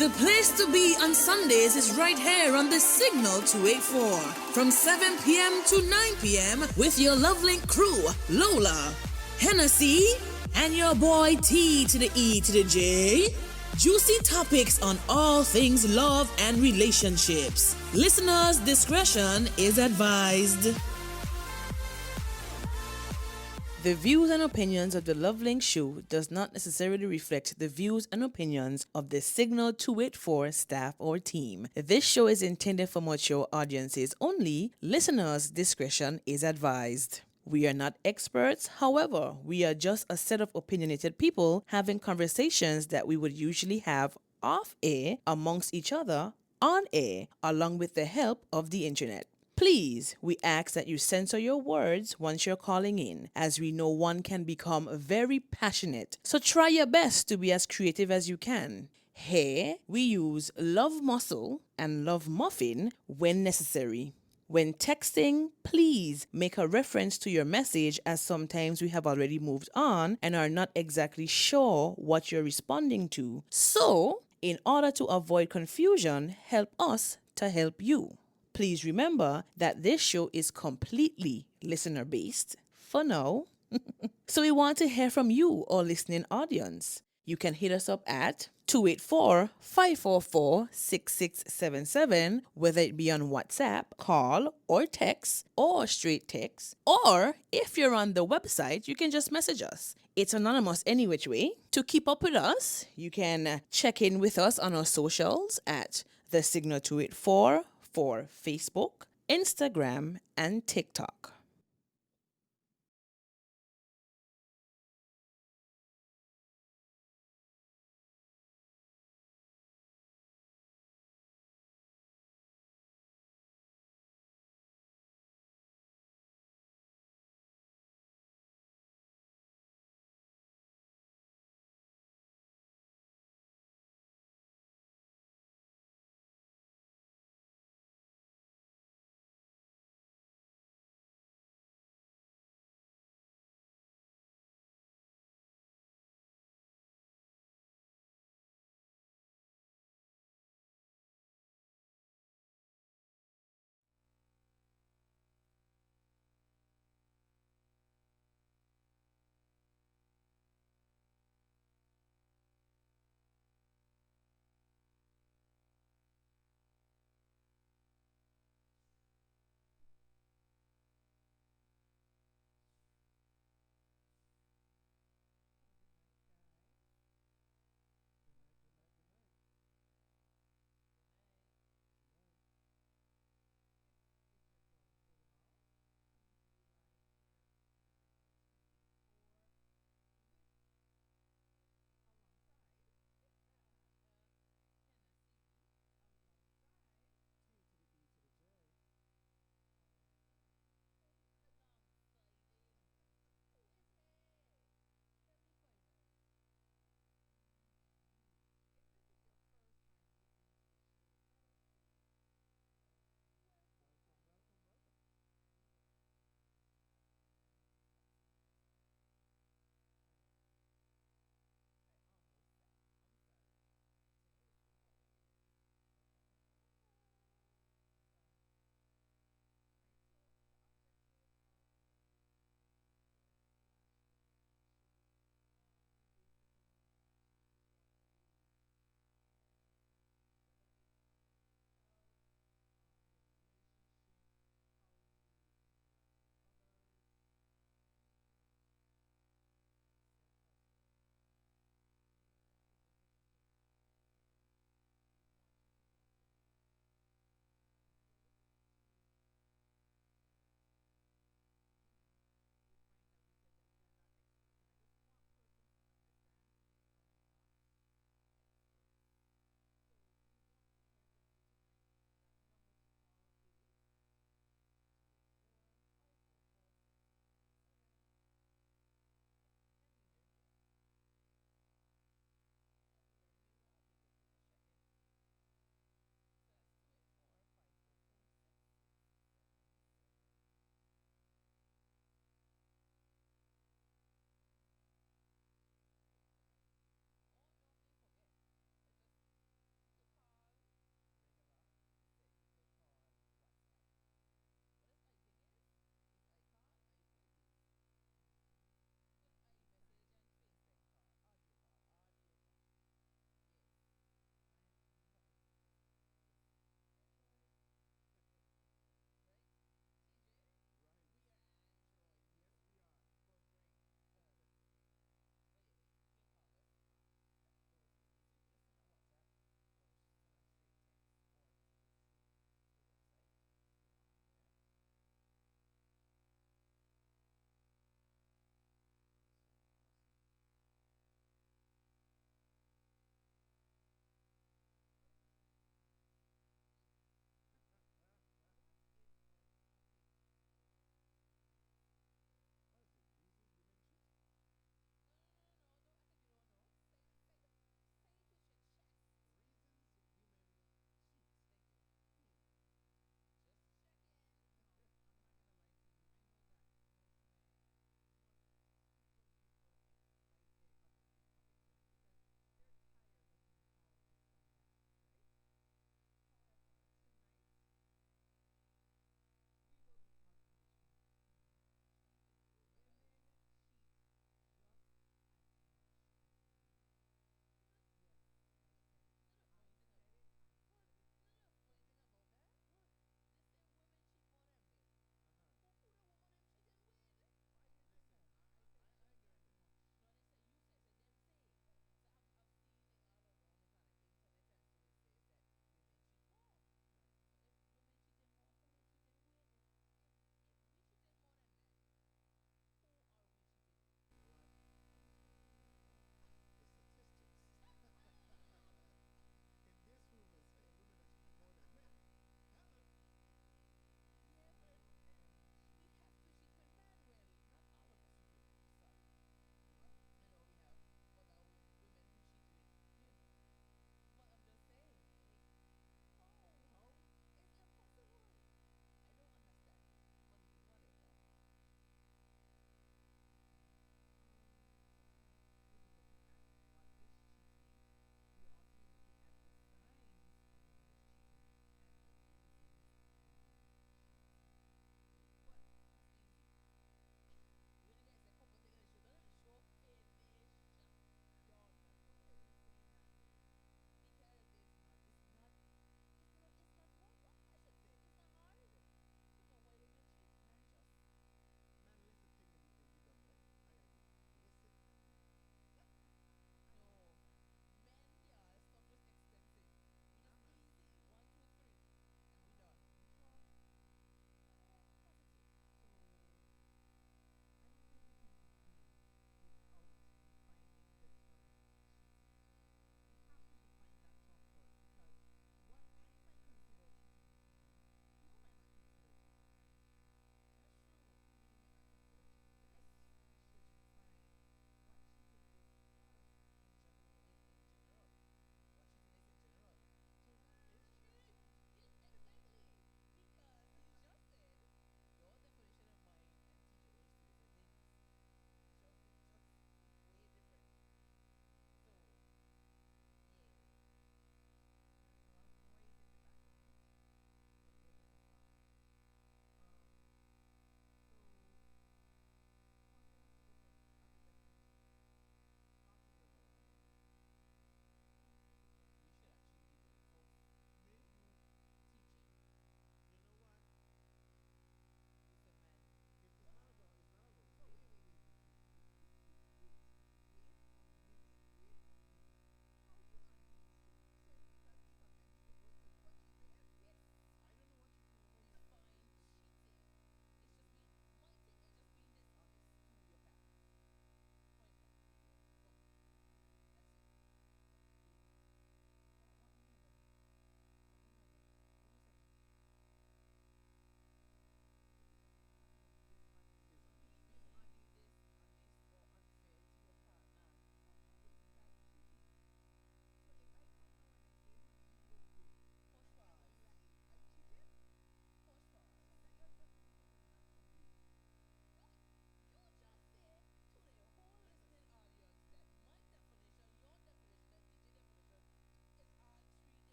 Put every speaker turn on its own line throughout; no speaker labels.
The place to be on Sundays is right here on the Signal 284 from 7 p.m. to 9 p.m. with your Lovelink crew, Lola, Hennessy, and your boy T to the E to the J. Juicy topics on all things love and relationships. Listeners' discretion is advised. The views and opinions of the Lovelink Show does not necessarily reflect the views and opinions of the Signal 284 staff or team. This show is intended for mature audiences only. Listeners' discretion is advised. We are not experts, however, we are just a set of opinionated people having conversations that we would usually have off air amongst each other on air, along with the help of the internet. Please, we ask that you censor your words once you're calling in, as we know one can become very passionate. So try your best to be as creative as you can. Here, we use love muscle and love muffin when necessary. When texting, please make a reference to your message, as sometimes we have already moved on and are not exactly sure what you're responding to. So, in order to avoid confusion, help us to help you. Please remember that this show is completely listener-based for now. So we want to hear from you, our listening audience. You can hit us up at 284-544-6677, whether it be on WhatsApp, call, or text, or straight text. Or if you're on the website, you can just message us. It's anonymous any which way. To keep up with us, you can check in with us on our socials at The Signal 284 for Facebook, Instagram, and TikTok.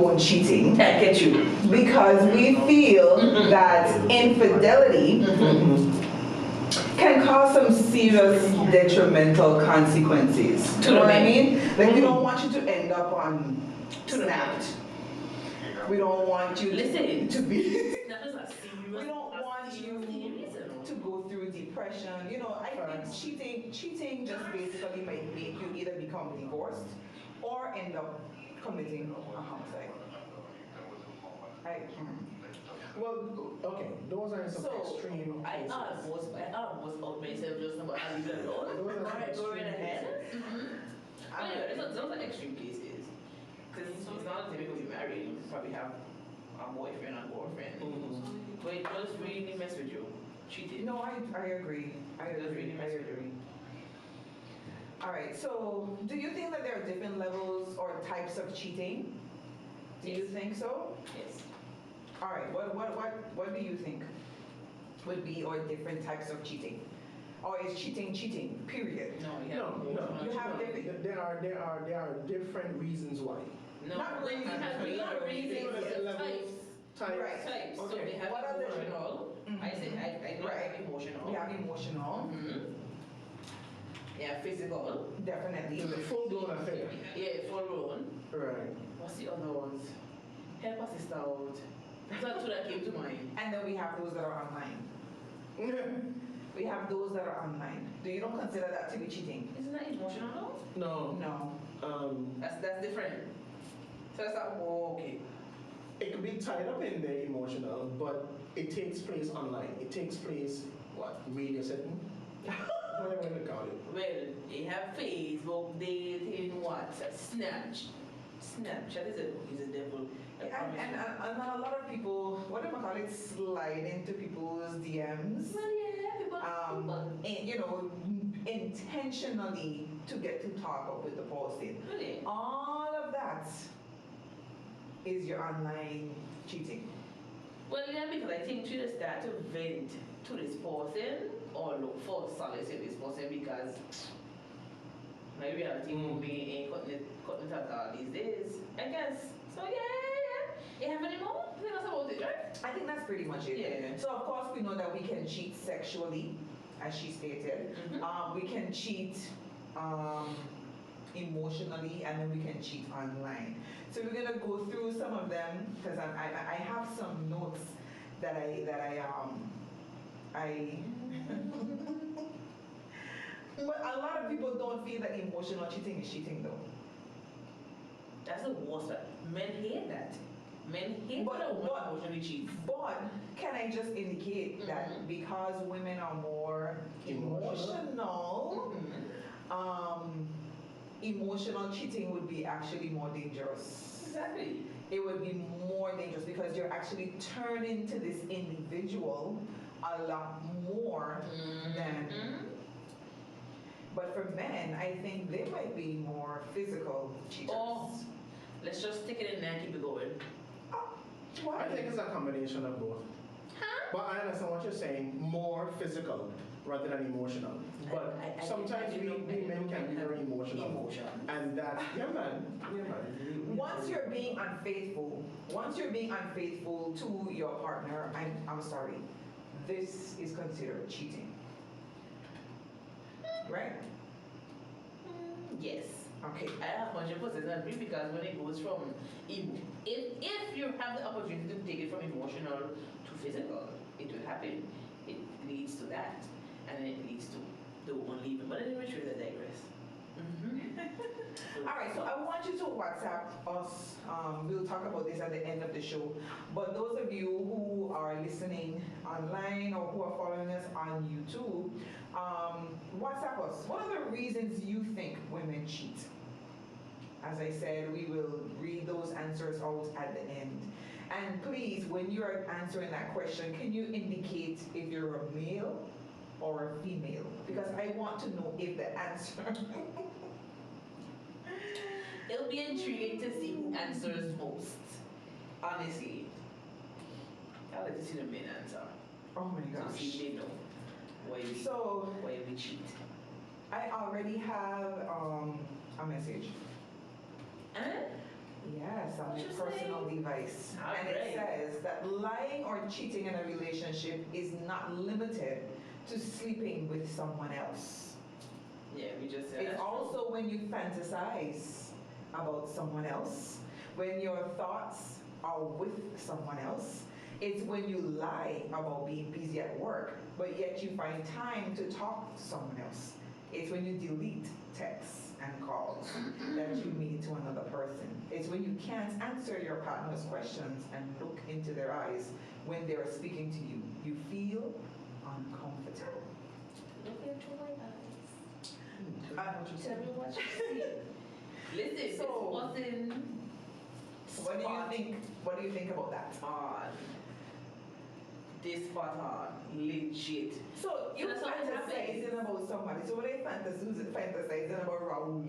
condone cheating.
I get you.
Because we feel that infidelity can cause some serious detrimental consequences.
To
You know
the
what I
man.
mean? Like we don't want you to end up on
To the
snapped. We don't want you
Listen.
to be.
That is a serious.
We don't want you to go through depression. You know, I think cheating just basically might make you either become divorced or end up committing a homicide.
Well, okay, those are some
So,
extreme
I
cases.
almost out myself just now, but I'll leave it alone.
Those are some
Alright, go right
extreme
ahead.
cases.
Anyway, those are extreme cases. Because it's not typical you married. You probably have a boyfriend and girlfriend. But it does really mess with you. Cheating.
no, I agree. I agree. I agree. All right. So, do you think that there are different levels or types of cheating? Do you
Yes.
think so?
Yes.
All right. What do you think would be or different types of cheating? Or is cheating? Period.
No, you
No,
have
You have
no.
different.
There are different reasons why.
No,
Not
we
reasons.
have reasons,
Levels.
types.
Right.
Types. So
Okay.
we have
What are the-
emotional. I say I know I have emotional.
We have emotional,
Yeah, physical.
definitely.
The full blown affair.
Yeah, full blown.
Right.
What's the other ones? Help a sister out. Those are two that came to mind.
And then we have those that are online. We have those that are online. Do you don't consider that to be cheating?
Isn't that emotional though?
No.
No.
That's different. So it's like, oh, okay.
It could be tied up in the emotional, but it takes place online. It takes place
What?
radio setting. Whatever you call it.
Well, you have Facebook, dating, what? Snapchat is a devil.
And a lot of people, what do I call it, slide into people's DMs.
Well, yeah, people.
And, you know, intentionally to get to talk up with the person.
Really?
All of that is your online cheating.
Well, yeah, because I think you just start to vent to this person or look for solace in this person because my reality movie ain't cutting it at all these days. I guess. So yeah. You have any more? I think that's about it, right?
I think that's pretty much it.
Yeah.
So of course we know that we can cheat sexually, as she stated. We can cheat emotionally, and then we can cheat online. So we're gonna go through some of them because I have some notes that I but a lot of people don't feel that emotional cheating is cheating though.
That's the worst one. Men hate that. Men hate
But-
when a woman
but-
emotionally cheats.
But can I just indicate that because women are more emotional, emotional cheating would be actually more dangerous.
Exactly.
It would be more dangerous because you're actually turning to this individual a lot more than. But for men, I think they might be more physical cheaters.
Oh, let's just stick it in there and keep it going.
Why?
I think it's a combination of both. But I understand what you're saying, more physical rather than emotional. But sometimes we men can be very emotional. And that, yeah man.
Once you're being unfaithful to your partner, I'm sorry, this is considered cheating. Right?
Yes.
Okay.
I 100% agree because when it goes from if you have the opportunity to take it from emotional to physical, it will happen. It leads to that, and then it leads to the one leaving. But anyway, sure, I digress.
All right, so I want you to WhatsApp us. We'll talk about this at the end of the show. But those of you who are listening online or who are following us on YouTube, WhatsApp us. What are the reasons you think women cheat? As I said, we will read those answers out at the end. And please, when you are answering that question, can you indicate if you're a male or a female? Because I want to know if the answer.
It'll be intriguing to see who answers most. Honestly, I'd like to see the men answer.
Oh my
To
gosh.
see if they know why we cheat.
I already have a message.
Huh?
Yes, on
What
my
you
personal
say?
device.
Ah,
And
great.
it says that lying or cheating in a relationship is not limited to sleeping with someone else.
Yeah, we just said
It's
that's
also when you fantasize about someone else, when your thoughts are with someone else. It's when you lie about being busy at work, but yet you find time to talk to someone else. It's when you delete texts and calls that you made to another person. It's when you can't answer your partner's questions and look into their eyes when they're speaking to you. You feel uncomfortable.
Look into my eyes.
Tell
me what you see. Listen,
So-
this wasn't
What do you think? What do you think about that?
on. This spot on. Legit.
So you're
That's what
fantasizing about somebody. So what are you fantasizing about Raul?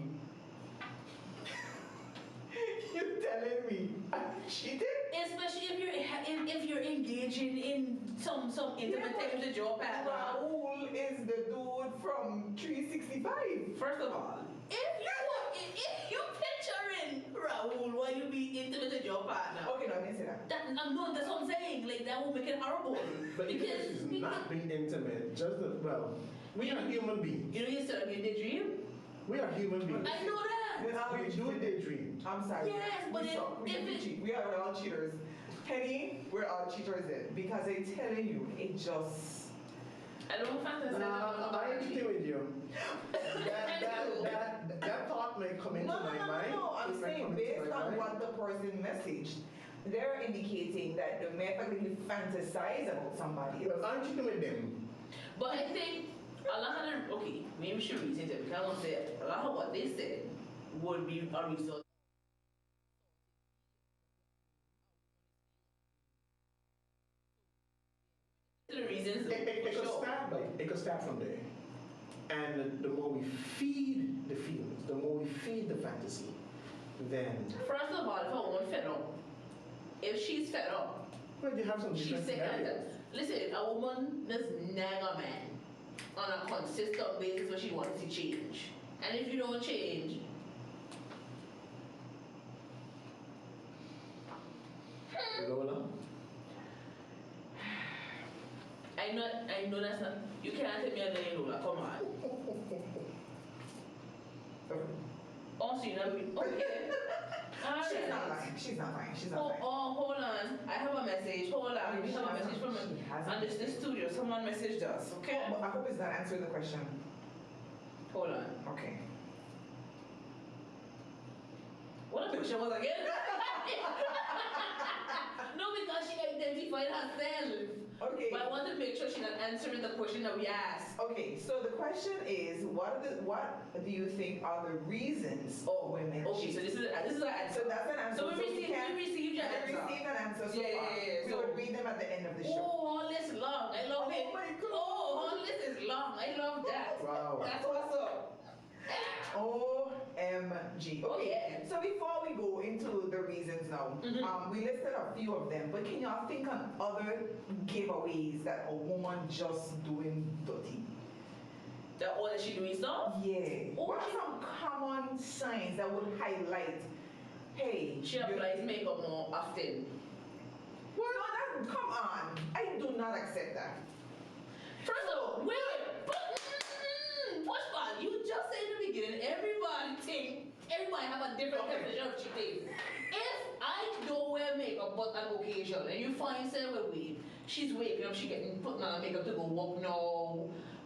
You're telling me I cheated?
Especially if you're engaging in some intimate
Yeah,
things with your partner.
Raul is the dude from 365.
First of all, if you picturing Raul while you be intimate with your partner,
Okay, no, I didn't say that.
that's what I'm saying. Like that will make it horrible.
But even if she's not being intimate, just the, well, we are human beings.
You know, you said you daydream.
We are human beings.
I know that.
Then how
We do daydream.
I'm sorry.
Yes, but
we suck. We cheat. We are all cheaters. Penny, we're all cheaters then. Because I'm telling you, it just...
I don't fantasize about
I agree with you.
Thank you.
That thought may come into my mind.
I'm
It may
saying
come into
based
my
on
mind.
what the person messaged, they're indicating that the mere fact that you fantasize about somebody else.
Well, I'm cheating with them.
But I think a lot of okay, maybe we should read it because I'm gonna say a lot of what they said would be a result. The reasons
It could start from there. And the more we feed the feelings, the more we feed the fantasy, then
First of all, if a woman fed up, if she's fed up,
well, you have some
she's
different
saying that.
scenarios.
Listen, a woman does nag a man on a consistent basis when she wants to change. And if you don't change,
Lola?
I know that's not. You can't tell me a name, Lola. Come on. Also, you know, okay. All
She's
right.
not lying. She's not lying. She's not
Oh,
lying.
hold on. I have a message. Hold on. We have a message from
She has a
on this studio. Someone messaged us. Okay.
But I hope it's not answering the question.
Hold on.
Okay.
What the question was again? No, because she identified herself.
Okay.
But I want to make sure she's not answering the question that we asked.
Okay, so the question is, what do you think are the reasons women
Okay,
cheat?
so this is an answer.
So that's an answer.
So we received your
we
answer.
received an answer so
Yeah,
far.
yeah, yeah.
We
So-
will read them at the end of the show.
Oh, all this long. I love it.
Oh my God.
Oh, all this is long. I love that.
Wow.
That's what's up.
OMG. Okay,
yeah.
so before we go into the reasons now, we listed a few of them, but can y'all think on other giveaways that a woman just doing dirty?
That all that she doing stuff?
Yeah.
Oh,
What are some common signs that would highlight, hey,
She applies makeup more often.
What? No, that, come on. I do not accept that.
First of all, wait. Watch part. You just said in the beginning, everybody have a different definition of cheating. If I don't wear makeup but on occasion, and you find several weeks, she's waking up, she getting putting on makeup to go walk now,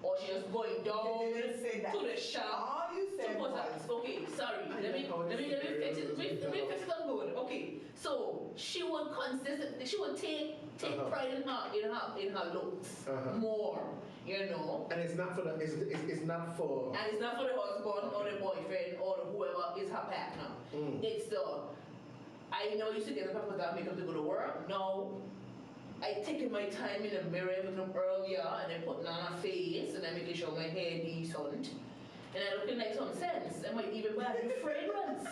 or she just going down
You didn't say that.
to the shop.
All you said
to put
was,
her- okay, sorry. Let me fix it. Let me fix it up good. Okay, so she would take pride in her looks more, you know.
And it's not for the, it's not for,
And it's not for the husband or the boyfriend or whoever is her partner. It's I know I used to get up with that makeup to go to work. No. I taking my time in the mirror with them earlier and then putting on a face and then making sure my hair decent. And I looking like some sense. I might even wear a fragrance.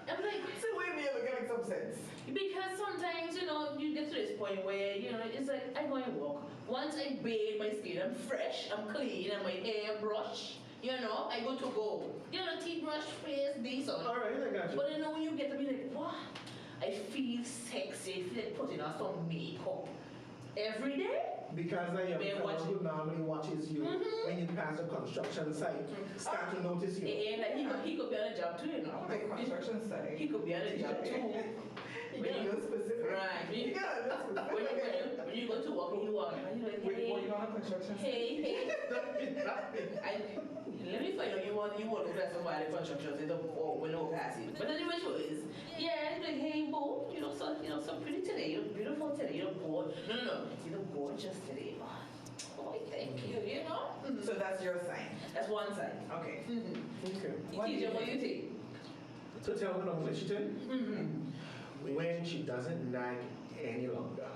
I'm like,
so wait, me looking like some sense.
because sometimes, you know, you get to this point where, you know, it's like, I go and walk. Once I bathe my skin, I'm fresh, I'm clean, and my hair brush, You know, I go to go. You know, toothbrush, face, decent.
All right, I got you.
But you know, when you get to be like, what? I feel sexy. I feel like putting on some makeup every day.
Because I am
Bear
fellow
watching.
who normally watches you when you pass a construction site, start to notice you.
And like he could be on a job too, you know.
The construction site.
He could be on a job too.
You get a little specific.
Right.
You get a little specific.
When you go to work and you walk, and you're like,
Wait,
hey,
were you on a construction site?
hey. Let me find out you want to bless somebody construction site or when no passing. But anyway, is yeah, it's like, hey boo, you know, so pretty today, you look beautiful today, you look gorgeous. No, you look gorgeous today. Oh, thank you, you know.
So that's your sign.
That's one side.
Okay.
Okay.
What do you
TJ, what do you
think?
think?
So tell me what she did. When she doesn't nag any longer.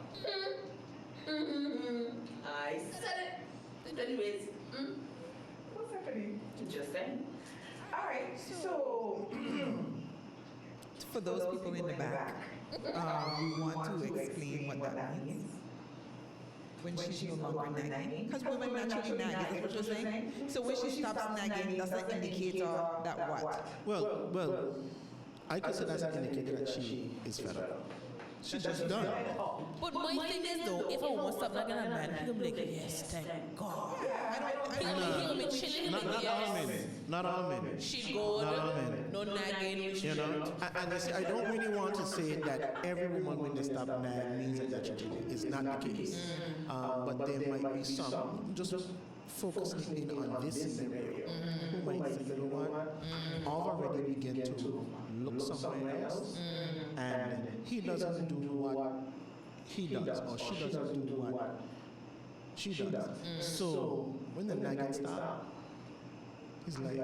I said it. Anyways,
What's happening?
just saying.
All right. So
For those people in the back, we want to explain what that means. When she's no longer nagging, because women naturally nag, is that what you're saying? So when she stops nagging, that's an indicator that what?
Well, I consider that's an indicator that she is fed up. She's just done.
But my thing is though, if a woman stop nagging a man, he'll be like, yes, thank God. He'll be chilling, he'll
Not
be like,
all
yes.
men. Not all men.
She good,
Not all men.
no nagging,
You know, and I say, I don't really want to say that every woman when they stop nag means that you're cheating. It's not the case. But there might be some, just focusing in on this scenario, who might say, you know what, I've already begun to look somewhere else, and he doesn't do what he does, or she doesn't do what she does. So when the nagging stops, he's like,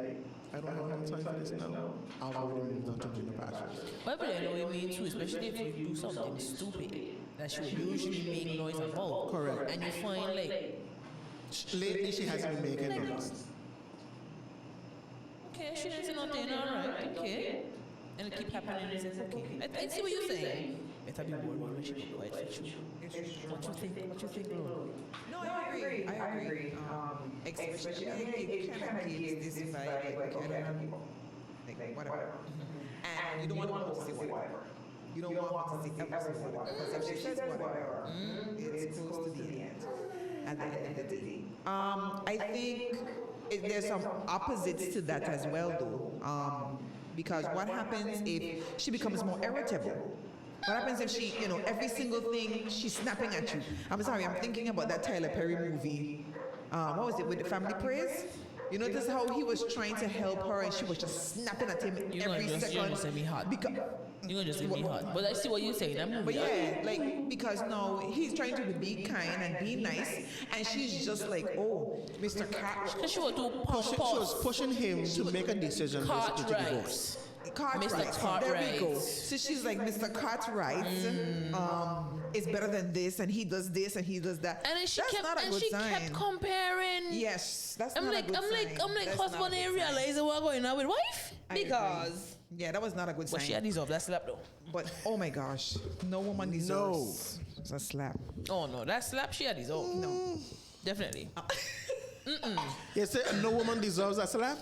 I don't have no time for this now. I've already moved on to greener pastures.
But I know what you mean too, especially if you do something stupid that she would usually make noise about.
Correct.
And you find like,
Lately, she hasn't been making noise.
okay, she didn't say nothing, alright, okay. And it keep happening, and it's okay. I see what you're saying. Better be worried when she be quiet for you. What you think, Lord?
No, I agree. I agree. Especially, I think it kind of gives this vibe, like, okay, I don't know, like, whatever. And you don't want to say whatever. You don't want to say ever say whatever. Because if she says whatever, it's close to the end. At the end of the day. I think there's some opposites to that as well, though. Because what happens if she becomes more irritable? What happens if she, every single thing she's snapping at you? I'm sorry, I'm thinking about that Tyler Perry movie. What was it, with the family praise? You notice how he was trying to help her and she was just snapping at him every second.
You're gonna say me hot.
Because,
You're gonna just say me hot. But I see what you're saying. That movie.
but yeah, like, because no, he's trying to be kind and be nice, and she's just like, oh, Mr. Cat.
Because she was too
She was pushing him to make a decision basically to divorce.
Cartwright.
Mr.
There we go.
Cartwright.
So she's like, Mr. Cartwright is better than this, and he does this, and he does that.
And then she
That's
kept
not a good sign.
kept comparing.
Yes, that's
I'm
not
like,
a good
I'm like,
sign.
I'm like,
That's not a
husband
good
ain't
sign.
realizing what's going on with wife
I agree.
because.
Yeah, that was not a good
But
sign.
she had these off. That slap though.
But oh my gosh, no woman deserves a slap.
Oh no, that slap she had these off.
No.
Definitely.
You say no woman deserves a slap?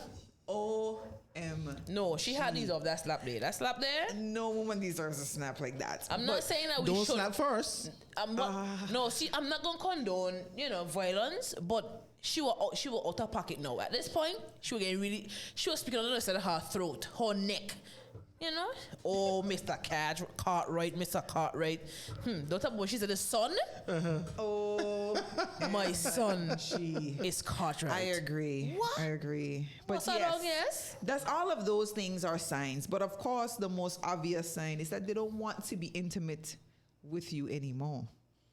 No, she had these off. That slap there. That slap there.
No woman deserves a snap like that.
I'm not saying that we
Don't
should.
slap first.
No, see, I'm not gonna condone, violence, but she was out of pocket now. At this point, she was speaking on the other side of her throat, her neck. Oh, Mr. Cartwright, Mr. Cartwright. Don't talk about she said the son.
Oh,
My son
she.
is Cartwright.
I agree.
What?
I agree. But
What's that
yes,
wrong, yes?
that's all of those things are signs. But of course, the most obvious sign is that they don't want to be intimate with you anymore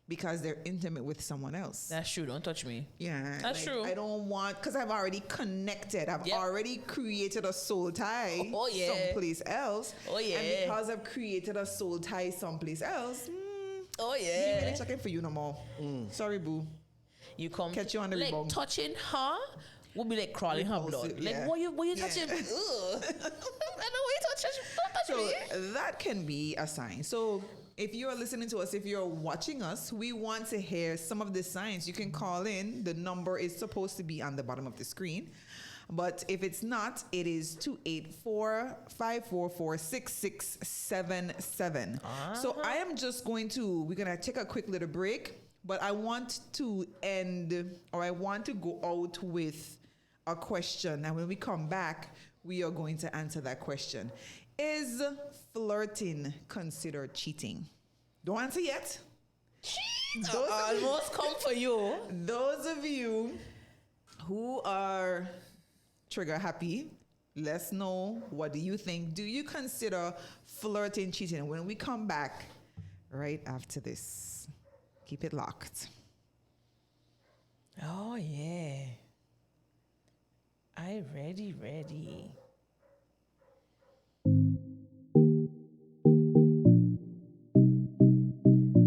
because they're intimate with someone else.
That's true. Don't touch me.
Yeah,
That's true.
I don't want, because I've already connected. I've
Yep.
already created a soul tie
Oh, yeah.
someplace else.
Oh, yeah.
And because I've created a soul tie someplace else,
Oh
we ain't
yeah.
really checking for you no more. Sorry, boo.
You come
Catch you on the
like
rebound.
touching her would be like crawling her blood.
Repulsive,
Like
yeah.
what you
Yeah.
touching? Ugh. I know what you touching. Don't touch
So
me.
that can be a sign. So if you're listening to us, if you're watching us, we want to hear some of the signs. You can call in. The number is supposed to be on the bottom of the screen. But if it's not, it is 284-544-6677. So I am just we're going to take a quick little break, but I want to go out with a question. And when we come back, we are going to answer that question. Is flirting considered cheating? Don't answer yet.
Almost come for you.
Those of you who are trigger happy, let's know, what do you think? Do you consider flirting cheating? When we come back right after this, keep it locked.
Oh, yeah. I ready.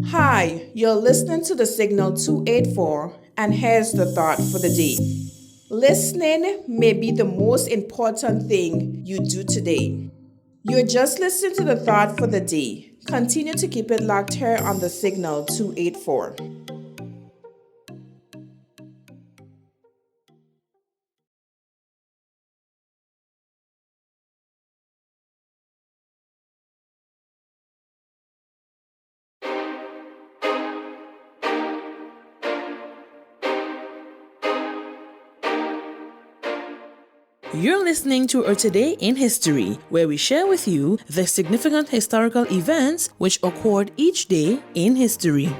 Hi, you're listening to the Signal 284, and here's the thought for the day. Listening may be the most important thing you do today. You're just listening to the thought for the day. Continue to keep it locked here on the Signal 284. You're listening to Our Today in History, where we share with you the significant historical events which occurred each day in history.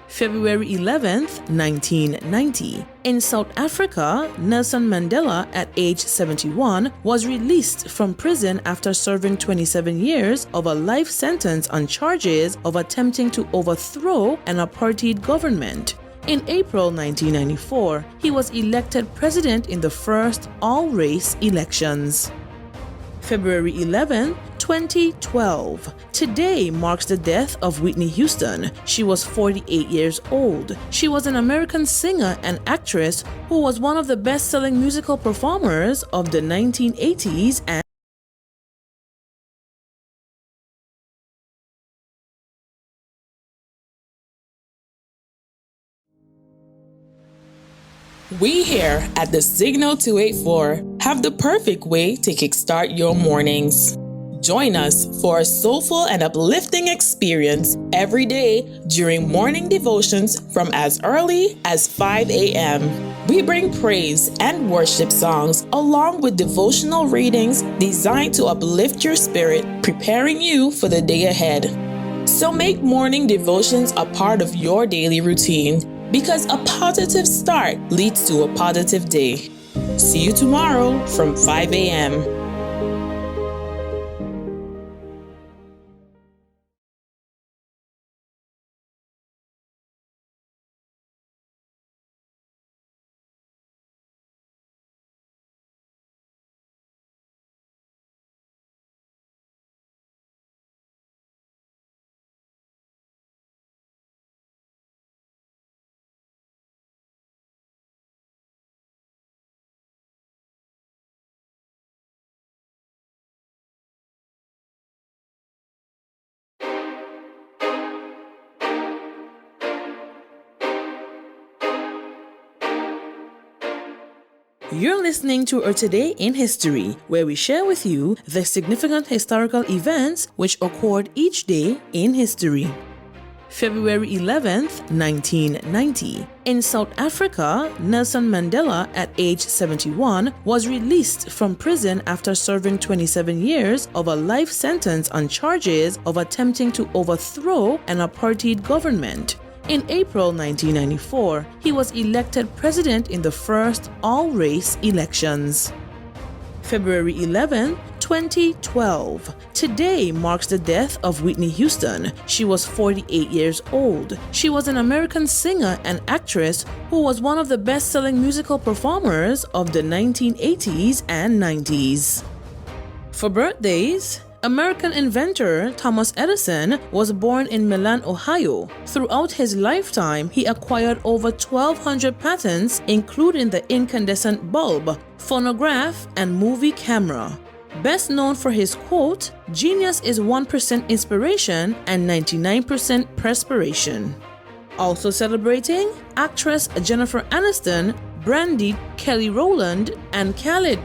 February 11th, 1990. In South Africa, Nelson Mandela, at age 71, was released from prison after serving 27 years of a life sentence on charges of attempting to overthrow an apartheid government. In April 1994, he was elected president in the first all-race elections. February 11, 2012. Today marks the death of Whitney Houston. She was 48 years old. She was an American singer and actress who was one of the best-selling musical performers of the 1980s and we here at the Signal 284 have the perfect way to kickstart your mornings. Join us for a soulful and uplifting experience every day during morning devotions from as early as 5 a.m. We bring praise and worship songs along with devotional readings designed to uplift your spirit, preparing you for the day ahead. So make morning devotions a part of your daily routine, because a positive start leads to a positive day. See you tomorrow from 5 a.m. You're listening to Our Today in History, where we share with you the significant historical events which occurred each day in history. February 11th, 1990. In South Africa, Nelson Mandela, at age 71, was released from prison after serving 27 years of a life sentence on charges of attempting to overthrow an apartheid government. In April 1994, he was elected president in the first all-race elections. February 11, 2012. Today marks the death of Whitney Houston. She was 48 years old. She was an American singer and actress who was one of the best-selling musical performers of the 1980s and 90s. For birthdays, American inventor Thomas Edison was born in Milan, Ohio. Throughout his lifetime, he acquired over 1,200 patents, including the incandescent bulb, phonograph, and movie camera. Best known for his quote, "Genius is 1% inspiration and 99% perspiration." Also celebrating, actress Jennifer Aniston Brandy, Kelly Rowland, and Khaled.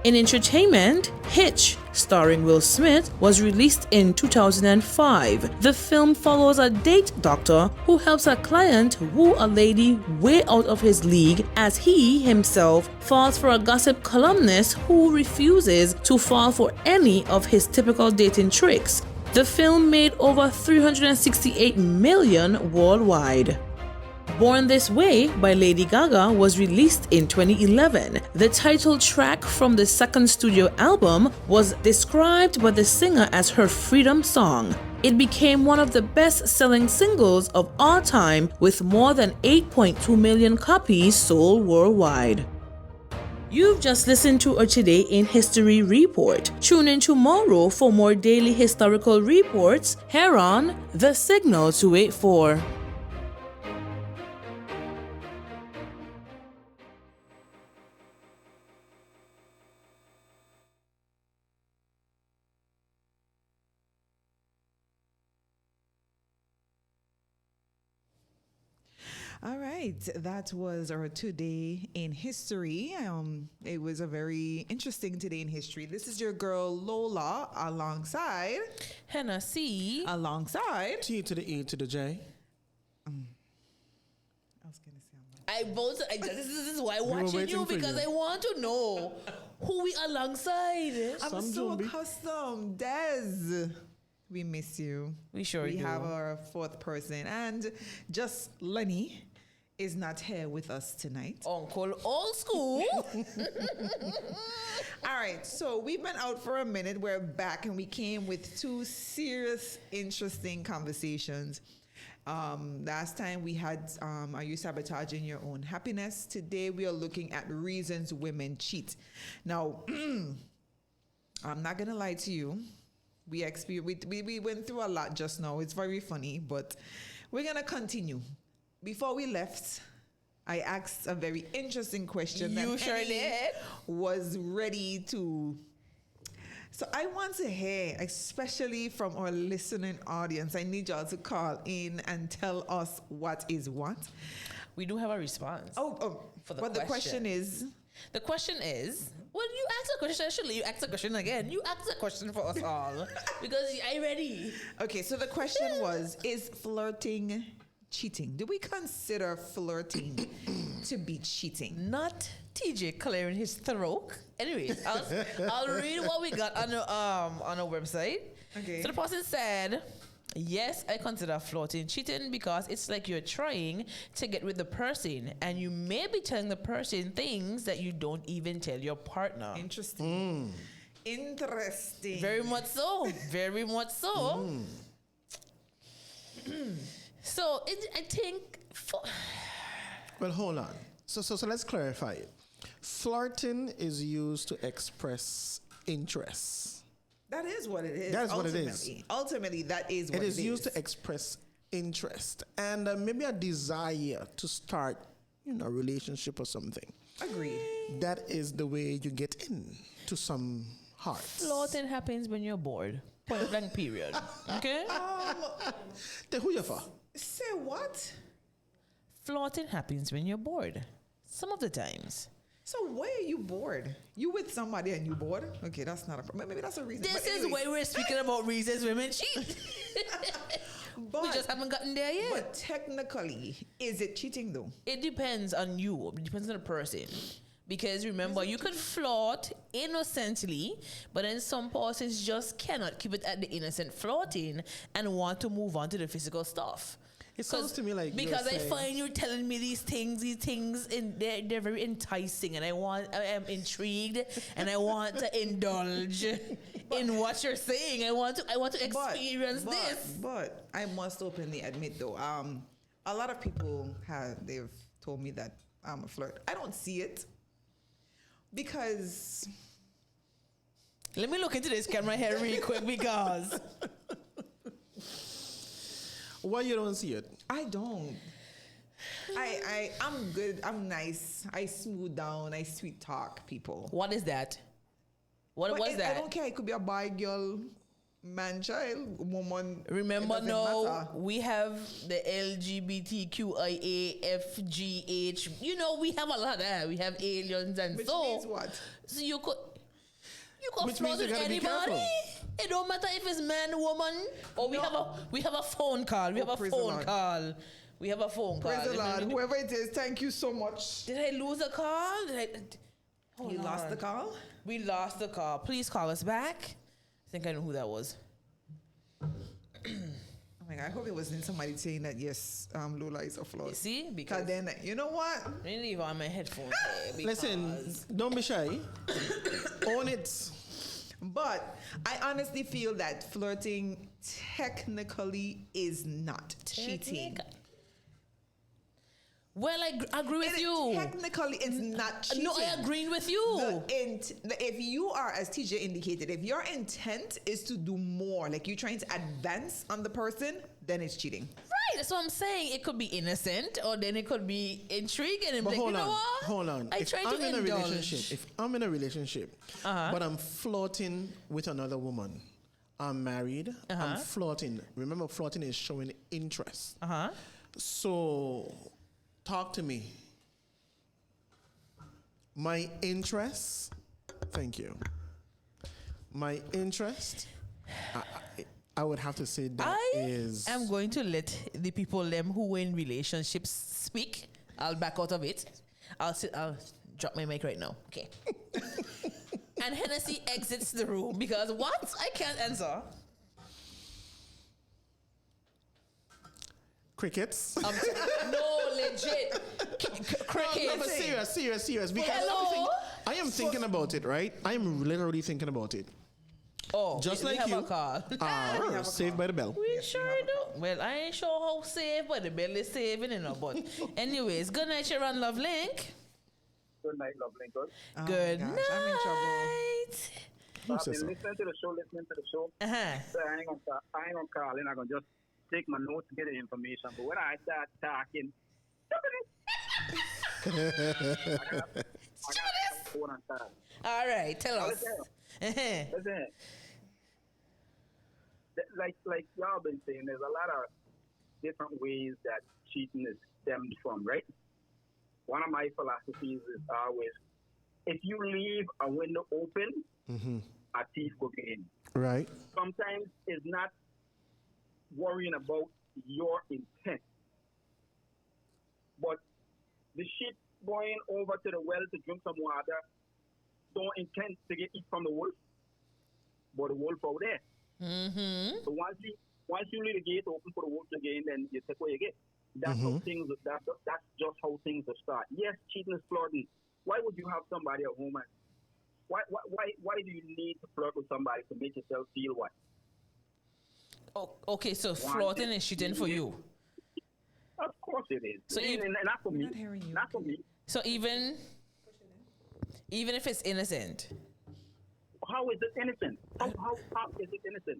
In entertainment, Hitch, starring Will Smith, was released in 2005. The film follows a date doctor who helps a client woo a lady way out of his league as he himself falls for a gossip columnist who refuses to fall for any of his typical dating tricks. The film made over $368 million worldwide. Born This Way by Lady Gaga was released in 2011. The title track from the second studio album was described by the singer as her freedom song. It became one of the best-selling singles of all time with more than 8.2 million copies sold worldwide. You've just listened to a Today in History report. Tune in tomorrow for more daily historical reports here on The Signal 284.
All right, that was our Today in History. It was a very interesting Today in History. This is your girl Lola alongside
Hennessy.
T to the E to the J.
I was gonna say
This is why I'm
We were
watching
waiting
you
for
because
you.
I want to know who we alongside.
I'm
Some
so
zombie.
accustomed. Des, we miss you.
We sure
We
do.
have our fourth person, and just Lenny is not here with us tonight.
Uncle Old School.
All right, so we've been out for a minute. We're back, and we came with two serious, interesting conversations. Last time we had, are you sabotaging your own happiness? Today we are looking at reasons women cheat. Now, I'm not gonna lie to you. We went through a lot just now. It's very funny, but we're gonna continue. Before we left, I asked a very interesting question.
You
that
sure
Henny
did.
Was ready to. So I want to hear, especially from our listening audience, I need y'all to call in and tell us what is what.
We do have a response.
For the question is.
The question is, well, you asked a question. Actually, you asked a question again. You asked a question for us all because I ready.
Okay, so the question was, is flirting cheating? Do we consider flirting to be cheating?
Not TJ clearing his throat. Anyways, I'll read what we got on our website.
Okay.
So the person said, yes, I consider flirting cheating because it's like you're trying to get with the person and you may be telling the person things that you don't even tell your partner.
Interesting. Interesting.
Very much so. Very much so. So I think.
Well, hold on. So let's clarify it. Flirting is used to express interest.
That is what it is.
That is what it is.
Ultimately, that is what it is.
It is used to express interest and maybe a desire to start, a relationship or something.
Agreed.
That is the way you get in to some hearts.
Flirting happens when you're bored. Point blank period. Okay?
Then who you for?
Say what?
Flirting happens when you're bored. Some of the times.
So why are you bored? You with somebody and you bored? Okay, that's not a. Maybe that's a reason.
This
But
is
anyways.
why we're speaking about reasons women cheat.
But,
We just haven't gotten there yet.
But technically, is it cheating though?
It depends on you. It depends on the person. Because remember, you could flirt innocently, but then some persons just cannot keep it at the innocent flirting and want to move on to the physical stuff.
It sounds to me like
because
you're
I
saying-
find you telling me these things, and they're very enticing, and I am intrigued, and I want to indulge in what you're saying. I want to experience this.
But I must openly admit though, a lot of people they've told me that I'm a flirt. I don't see it because
Let me look into this camera here real quick because
Why you don't see it?
I don't. I'm good. I'm nice. I smooth down. I sweet talk people.
what is that? What
But
was
I
that?
don't care. It could be a boy, girl. man, child, woman.
Remember
it doesn't
now,
matter.
we have the LGBTQIA, you know, we have a lot there. We have aliens and
Which
so.
means what?
So you could
Which
flirt
means you
with
gotta be
anybody.
careful.
It don't matter if it's man, woman, or we have a phone call. We have a
praise the
phone
Lord.
call. We have a phone call.
Praise the Lord. Whoever it is, thank you so much.
Did I lose a call? Hold
You lost
on.
the call?
We lost the call. Please call us back. I think I know who that was.
Oh my God, I hope it wasn't somebody saying that, yes, Lola is a flaw.
You see?
Because
Because
then, you know what?
I didn't leave on my headphones.
Listen, don't be shy. Own it.
But I honestly feel that flirting technically is not cheating.
Well, I agree with you.
Technically, it's not cheating.
No, I agree with you.
If you are, as TJ indicated, if your intent is to do more, like you're trying to advance on the person, then it's cheating.
Right, that's what I'm saying. It could be innocent, or then it could be intriguing. And
But
like,
hold
you know
on,
what?
hold on.
I
If
try
I'm
to
in a
indulge.
relationship, but I'm flirting with another woman, I'm married, I'm flirting. Remember, flirting is showing interest. So, talk to me. My interest, thank you. My interest, I would have to say that is.
I'm going to let the people them who were in relationships speak. I'll back out of it. I'll drop my mic right now. Okay. And Hennessy exits the room because what? I can't answer.
Crickets.
No, legit. Crickets.
No, but serious. Because
Hello?
I am thinking about it, right? I am literally thinking about it.
Oh,
Just
we
like
have
you.
a call.
Saved by the Bell.
We sure do. Well, I ain't sure how safe, but the bell is saving, you know. But anyways, good night, Sharon Love Link.
Good night, Love Lincoln.
Oh
Good
my
night.
gosh, I'm in trouble.
So I've
says
been
so?
listening to the show.
Uh-huh.
So I ain't gonna call in. I'm gonna just take my notes to get the information. But when I start talking, I got phone and talk.
All right, tell us.
Listen.
Uh-huh.
Listen. Like y'all been saying, there's a lot of different ways that cheating is stemmed from, right? One of my philosophies is always, if you leave a window open, a thief will get in.
Right.
Sometimes it's not worrying about your intent, but the sheep going over to the well to drink some water don't intend to get eat from the wolf, but the wolf out there. So once you leave the gate open for the wolf to get in, then you take what you get. That's how things. That's just how things will start. Yes, cheating is flirting. Why would you have somebody at home and why do you need to flirt with somebody to make yourself feel what?
Oh, okay, so flirting is cheating for you.
Of course it is.
So
and not for me.
not hearing you.
Not for me.
So even if it's innocent.
How is it innocent? How is it innocent?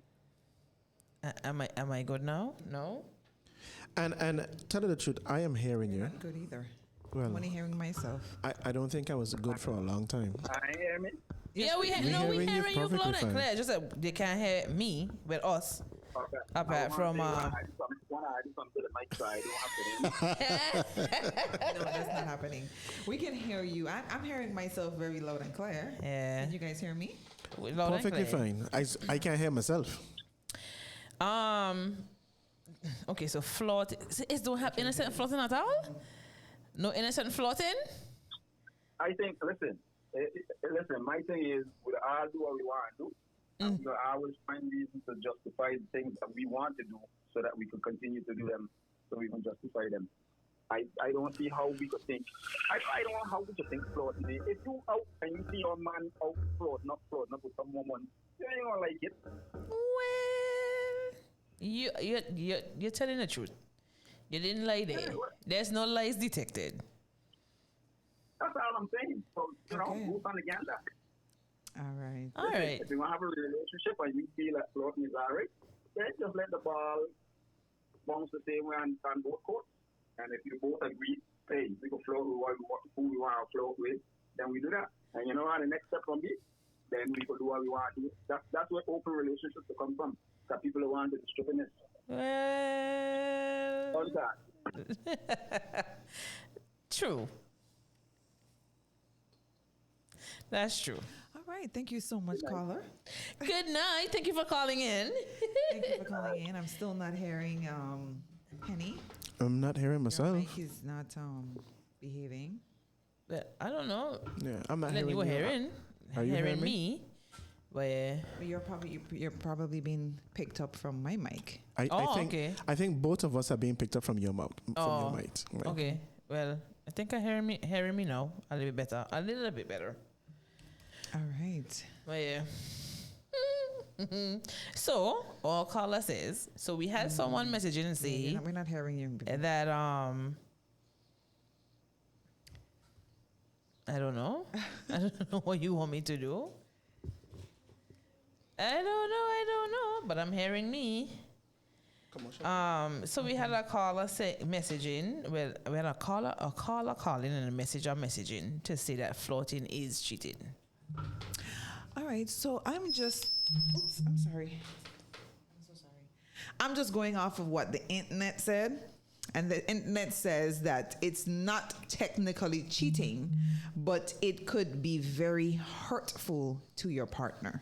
Am I good now? No.
And tell you the truth, I am hearing you.
Not good either.
Well,
I'm only hearing myself.
I don't think I was good for a long time.
I hear me.
Yeah, we
hearing you
hearing you
perfectly
loud and
fine.
clear. Just that they can't hear me, but us.
Okay.
Apart from
when I do something to the mic side, don't have to.
No, that's not happening. We can hear you. I'm hearing myself very loud and clear.
Yeah.
Can you guys hear me?
Loud and
Perfectly
clear.
fine. I can't hear myself.
Okay, so flirt is don't have innocent flirting at all? No innocent flirting?
I think, listen, my thing is, we all do what we want to do. And we always find reasons to justify the things that we want to do so that we can continue to do them, so we can justify them. I don't see how we could think. I don't know how we could think flirting. If you out and you see your man out flirting up with some woman, you ain't gonna like it.
Well, you're telling the truth. You didn't lie there. There's no lies detected.
That's all I'm saying. So,
Okay.
move on again.
All right.
All right.
If you want to have a relationship and you feel that flirting is all right, then just let the ball bounce the same way on both courts. And if you both agree, hey, we can float with who we want to float with, then we do that. And you know what? The next step from me, then we could do what we want to do. That's where open relationships will come from. That people want the strippiness.
Well,
All that.
true. That's true.
All right. Thank you so much, caller.
Good night. Thank you for calling in.
Thank you for calling in. I'm still not hearing Penny.
I'm not hearing
Your
myself.
mic is not behaving.
But I don't know.
Yeah, I'm not
Then
hearing
you were hearing.
Are you hearing
me? But
But you're probably being picked up from my mic.
I think
okay.
I think both of us are being picked up from your mouth. From your mic. Right?
Okay. Well, I think I hearing me now. A little bit better. A little bit better.
All right.
But yeah. So all caller says. So we had someone messaging and say
We're not hearing you.
that I don't know. I don't know what you want me to do. I don't know. But I'm hearing me. So we had a caller messaging. Well, we had a caller calling and a messenger messaging to say that flirting is cheating.
All right. So I'm sorry. I'm so sorry. I'm just going off of what the internet said. And the internet says that it's not technically cheating, but it could be very hurtful to your partner.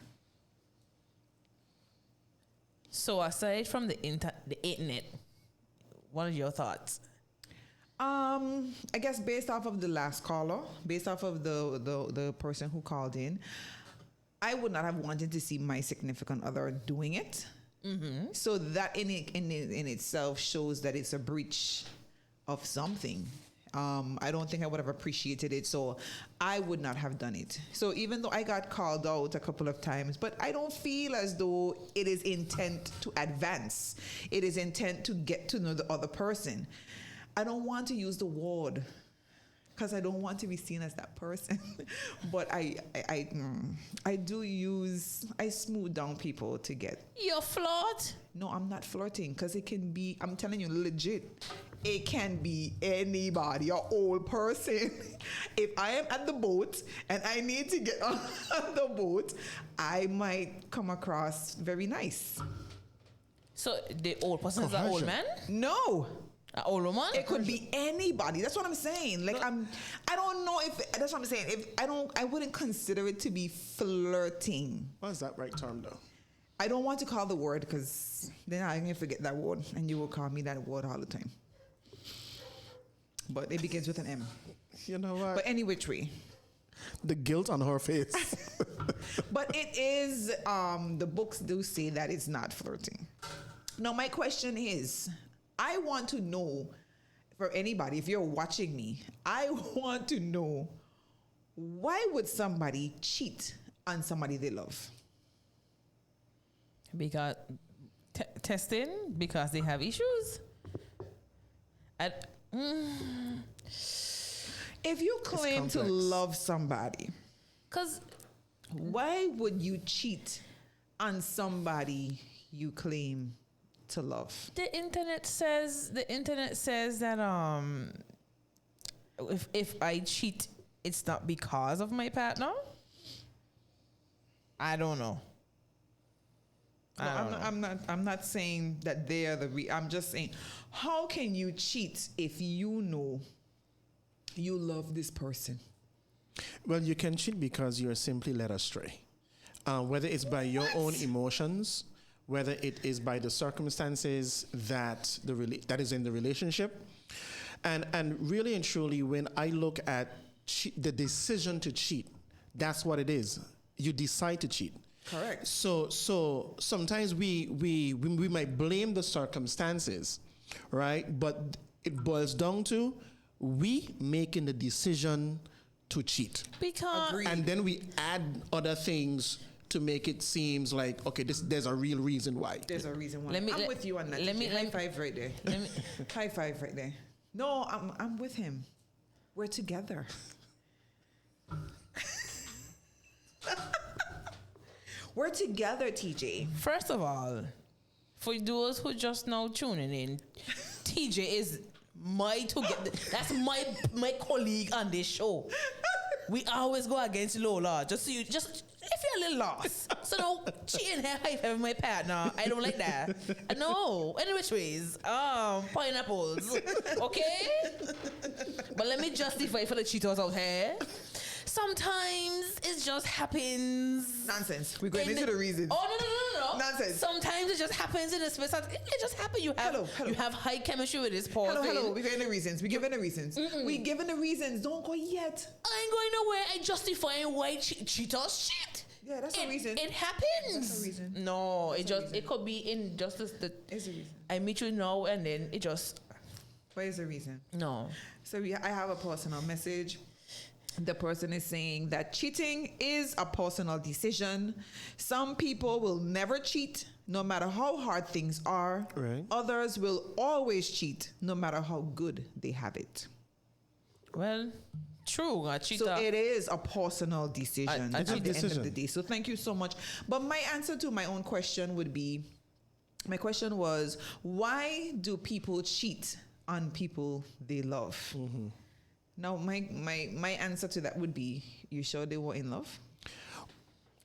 So aside from the internet, what are your thoughts?
I guess based off of the last caller, based off of the person who called in, I would not have wanted to see my significant other doing it. Mm-hmm. So that in itself shows that it's a breach of something. I don't think I would have appreciated it, so I would not have done it. So even though I got called out a couple of times, but I don't feel as though it is intent to advance. It is intent to get to know the other person. I don't want to use the word because I don't want to be seen as that person. But I smooth down people to get.
You flirt?
No, I'm not flirting because it can be, I'm telling you legit, it can be anybody, an old person. If I am at the boat and I need to get on the boat, I might come across very nice.
So the old person is an old man?
No.
An old woman?
It could be anybody. That's what I'm saying. Like I don't know if that's what I'm saying. If I wouldn't consider it to be flirting.
What is that right term though?
I don't want to call the word because then I'm gonna forget that word and you will call me that word all the time. But it begins with an M.
You know what?
But any which way.
The guilt on her face.
But it is, the books do say that it's not flirting. Now, my question is, I want to know, for anybody, if you're watching me, I want to know, why would somebody cheat on somebody they love?
Because testing, because they have issues.
If you claim to love somebody,
because
why would you cheat on somebody you claim to love?
the internet says that if I cheat, it's not because of my partner. I don't know.
I'm not saying that they are I'm just saying, how can you cheat if you know you love this person?
Well, you can cheat because you're simply led astray. Whether it's by your own emotions, whether it is by the circumstances that that is in the relationship. And really and truly, when I look at the decision to cheat, that's what it is. You decide to cheat.
Correct.
So sometimes we might blame the circumstances, right? But it boils down to we making the decision to cheat.
Because
Agreed.
And then we add other things to make it seems like, okay, there's a real reason why.
There's a reason why.
I'm
with you on that. High five right there. High five right there. No, I'm with him. We're together. We're together, TJ.
first of all, for those who just now tuning in, TJ is that's my colleague on this show. We always go against Lola. Just so you, just if you're a little lost. So no cheating her high five my partner. I don't like that. No. Any which ways. Pineapples. Okay? But let me justify for the cheaters out here. Sometimes it just happens.
Nonsense. We're going into the reasons.
Oh no.
Nonsense.
Sometimes it just happens in a space. It just happens. You have you have high chemistry with this person.
Hello. We're getting the reasons. We're giving the reasons. We're giving the reasons. Don't go yet.
I ain't going nowhere. I justifying why cheaters cheat.
Yeah, that's a reason.
It happens.
That's a reason.
No, it could be injustice that
It's a reason.
I meet you now and then it just
What is the reason?
no.
So I have a personal message. The person is saying that cheating is a personal decision. Some people will never cheat, no matter how hard things are.
Right.
Others will always cheat, no matter how good they have it.
Well, true. A cheater.
So it is a personal decision
It's a
at the end of
decision.
the day. So thank you so much. But my answer to my own question would be, my question was, why do people cheat on people they love?
Mm-hmm.
Now, my answer to that would be, you sure they were in love?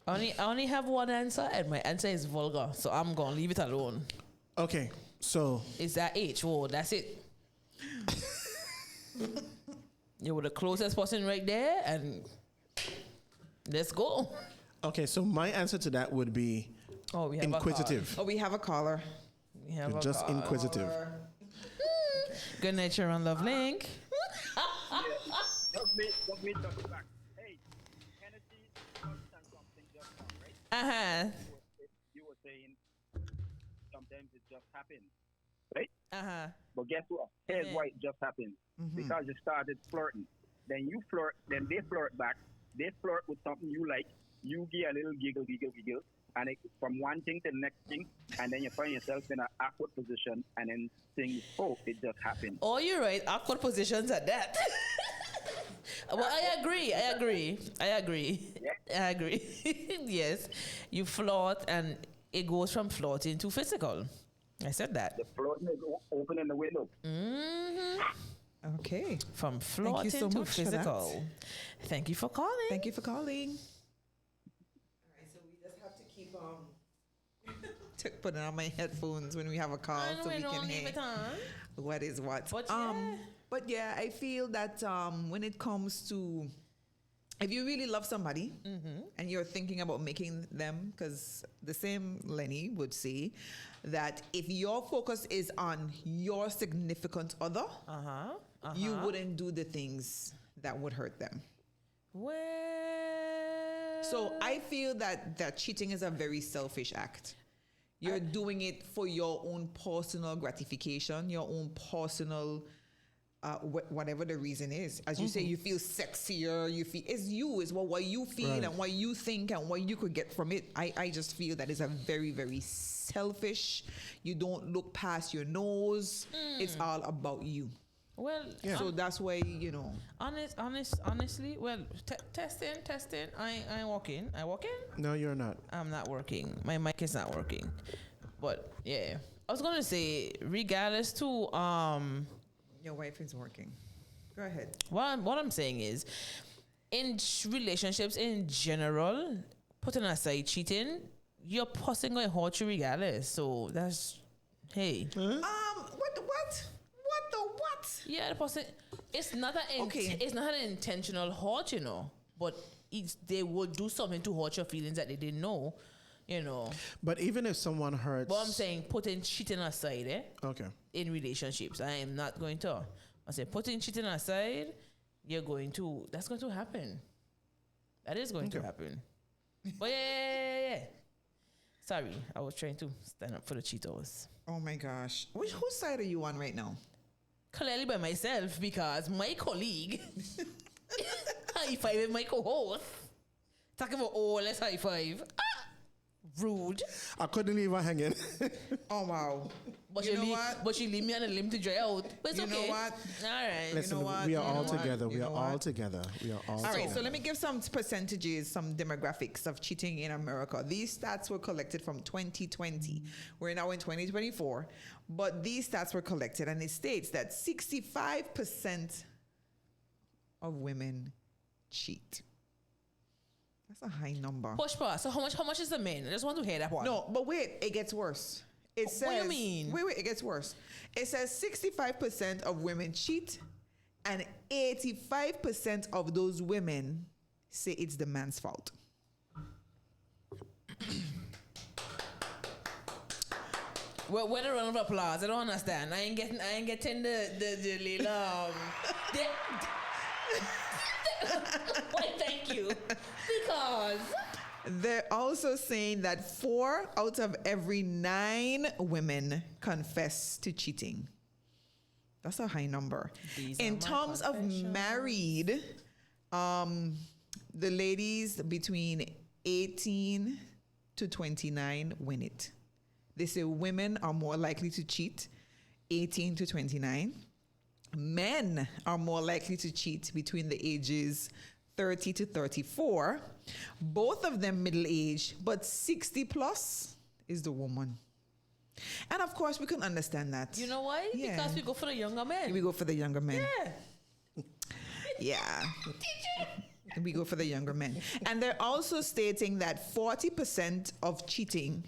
I only have one answer, and my answer is vulgar. So I'm gonna leave it alone.
Okay, so
It's that H word. That's it. You were the closest person right there, and let's go.
okay, so my answer to that would be
Oh, we have
inquisitive.
Oh, we have a caller.
We have
You're
a
just
call.
inquisitive.
Good night, Sharon Love Link.
Just me double back. Hey, Hennessy touched on something just now, right?
Uh-huh.
You were saying sometimes it just happens, right?
Uh-huh.
But guess what? Here's why it just happened. Because you started flirting. Then you flirt, then they flirt back. They flirt with something you like. You give a little giggle. And it, from one thing to the next thing, and then you find yourself in an awkward position, and then things, it just happened.
Oh, you're right. Awkward positions at that. Well, I agree. Yes. You flirt, and it goes from flirting to physical. I said that.
The flirting is opening the window.
Mm-hmm.
Okay.
From flirting
so
to
much for
physical. Thank you for calling.
Thank you for calling. All right, so we just have to keep putting on my headphones when we have a call so we can hear what is what. But yeah, I feel that when it comes to, if you really love somebody and you're thinking about making them, because the same Lenny would say that if your focus is on your significant other, you wouldn't do the things that would hurt them.
Well,
So I feel that cheating is a very selfish act. You're doing it for your own personal gratification, your own personal, whatever the reason is. As you say, you feel sexier, it's what you feel
Right.
and what you think and what you could get from it. I just feel that is a very, very selfish. You don't look past your nose. It's all about you.
well,
So that's why,
honestly, well, testing. I walking.
No, you're not.
I'm not working. My mic is not working. But yeah, I was gonna say, regardless to
your wife is working. Go ahead.
what I'm saying is, in relationships in general, putting aside cheating, your person going to hurt you regardless. So that's
What the what?
yeah, the person. It's not it's not an intentional hurt, but they would do something to hurt your feelings that they didn't know.
But even if someone hurts,
But I'm saying putting cheating aside,
okay,
in relationships, I am not going to. I say putting cheating aside, that's going to happen. That is going to happen. But yeah. Sorry, I was trying to stand up for the cheaters.
Oh my gosh. Whose side are you on right now?
Clearly by myself, because my colleague high five my co-host. Talking about let's high five. Rude.
I couldn't leave her hanging.
Oh wow.
But
You know what?
But she leave me on a limb to dry out. But it's
You know
okay.
what?
All right.
Listen,
what?
we are
You
all
know what?
together.
You
We are
know
all
what?
together. We are all
All right,
together.
so let me give some percentages, some demographics of cheating in America. These stats were collected from 2020. We're now in 2024, but these stats were collected, and it states that 65% of women cheat. That's a high number.
Push pause. So how much is the men? I just want to hear that one.
No, but wait, it gets worse. It says,
what do you mean?
Wait, it gets worse. It says 65% of women cheat, and 85% of those women say it's the man's fault.
Well, what a round of applause. I don't understand. I ain't getting the little Why, thank you. Because
they're also saying that 4 out of every 9 women confess to cheating. That's a high number. In terms of married, the ladies between 18 to 29 win it. They say women are more likely to cheat 18 to 29. Men are more likely to cheat between the ages 30 to 34. Both of them middle age, but 60 plus is the woman. And of course, we can understand that.
you know why?
Yeah.
Because we go for the younger men.
We go for the younger men.
Yeah.
Yeah. We go for the younger men. And they're also stating that 40% of cheating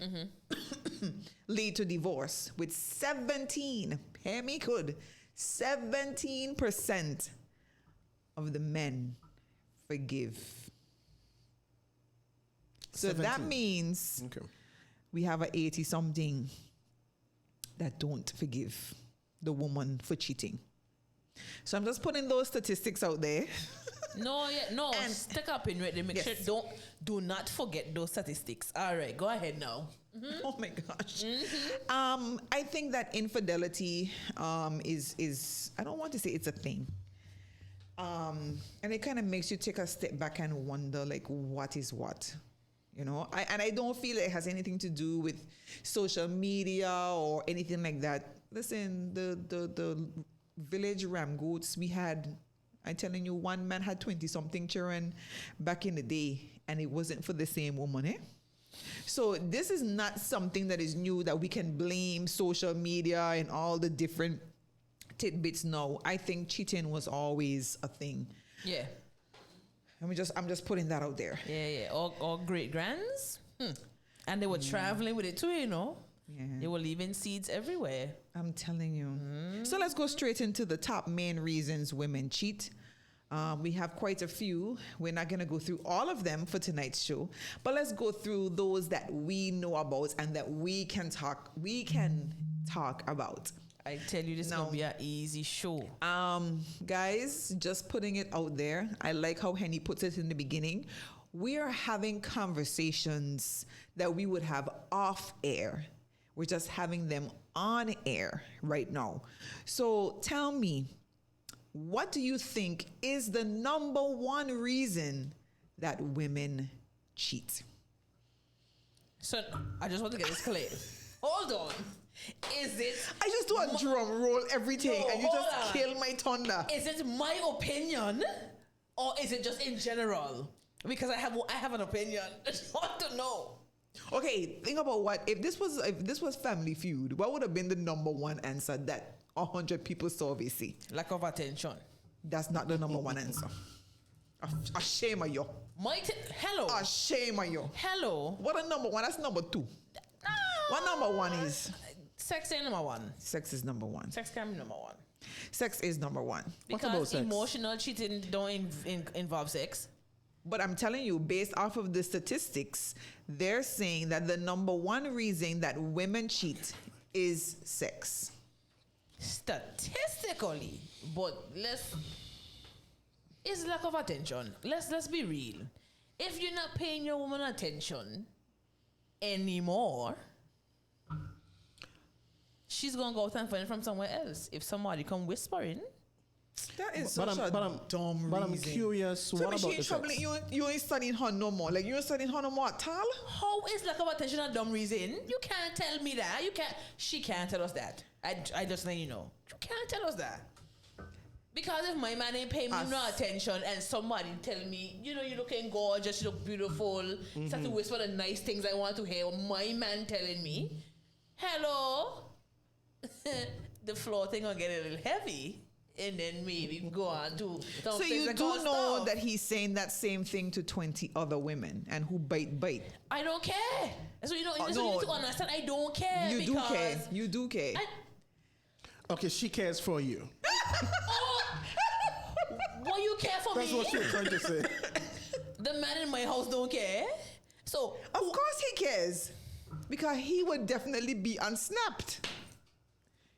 lead to divorce, with 17, hear me good, 17% of the men forgive. So
17.
that means we have a 80-something that don't forgive the woman for cheating. So I'm just putting those statistics out there.
No,
And-
stick up in it. Make
Yes.
sure do not forget those statistics. All right, go ahead now.
Oh my gosh. I think that infidelity is I don't want to say it's a thing. And it kind of makes you take a step back and wonder, like, what is what? You know, I don't feel it has anything to do with social media or anything like that. Listen, the village ram goats we had, I'm telling you, one man had 20-something children back in the day, and it wasn't for the same woman, eh? So this is not something that is new that we can blame social media and all the different tidbits. No, I think cheating was always a thing.
Yeah.
I'm just putting that out there.
Yeah. All great grands. And they were traveling with it too, you know.
Yeah.
They were leaving seeds everywhere.
I'm telling you. So let's go straight into the top main reasons women cheat. We have quite a few. We're not going to go through all of them for tonight's show, but let's go through those that we know about and that we can talk about.
I tell you, this is
No.
going to be an easy show.
Guys, just putting it out there. I like how Henny puts it in the beginning. We are having conversations that we would have off air. We're just having them on air right now. So tell me, what do you think is the number one reason that women cheat?
So I just want to get this clear. Hold on. Is it?
I just do a drum roll everything
No,
and you
hold
just
on.
kill my thunder.
Is it my opinion, or is it just in general? Because I have an opinion. I just want to know.
Okay, think about if this was Family Feud, what would have been the number one answer that 100 people saw VC?
Lack of attention.
That's not the number one answer. A shame of you.
Hello.
A shame of you.
Hello.
What a number one? That's number two. What number one is?
Sex ain't number one.
Sex is number one.
Sex can be number one.
Sex is number one.
What about
Because
sex?
emotional cheating don't involve sex.
But I'm telling you, based off of the statistics, they're saying that the number one reason that women cheat is sex.
Statistically, but it's lack of attention. Let's be real. If you're not paying your woman attention anymore, she's gonna go out and find it from somewhere else. If somebody come whispering,
That is
But
such
I'm
dumb
But I'm
reason.
curious,
So
what
me, she
about the
ain't troubling
sex?
you ain't studying her no more. Like you ain't studying her no more at all.
how is lack of attention a dumb reason? You can't tell me that. She can't tell us that. I just let you know. You can't tell us that. Because if my man ain't paying me no attention and somebody tell me, you know, you're looking gorgeous, you look beautiful, start to whisper the nice things I want to hear, my man telling me, hello, the floor thing gonna get a little heavy.
and then maybe go on to
So you do know that he's saying that same thing to 20 other women and who bite.
I don't care. So you know, you
no.
need to understand. I don't care.
You do care. You do care.
Okay, she cares for you.
Why you care for
That's
me?
what she was trying to say.
The man in my house don't care. So
Of course he cares. Because he would definitely be unsnapped.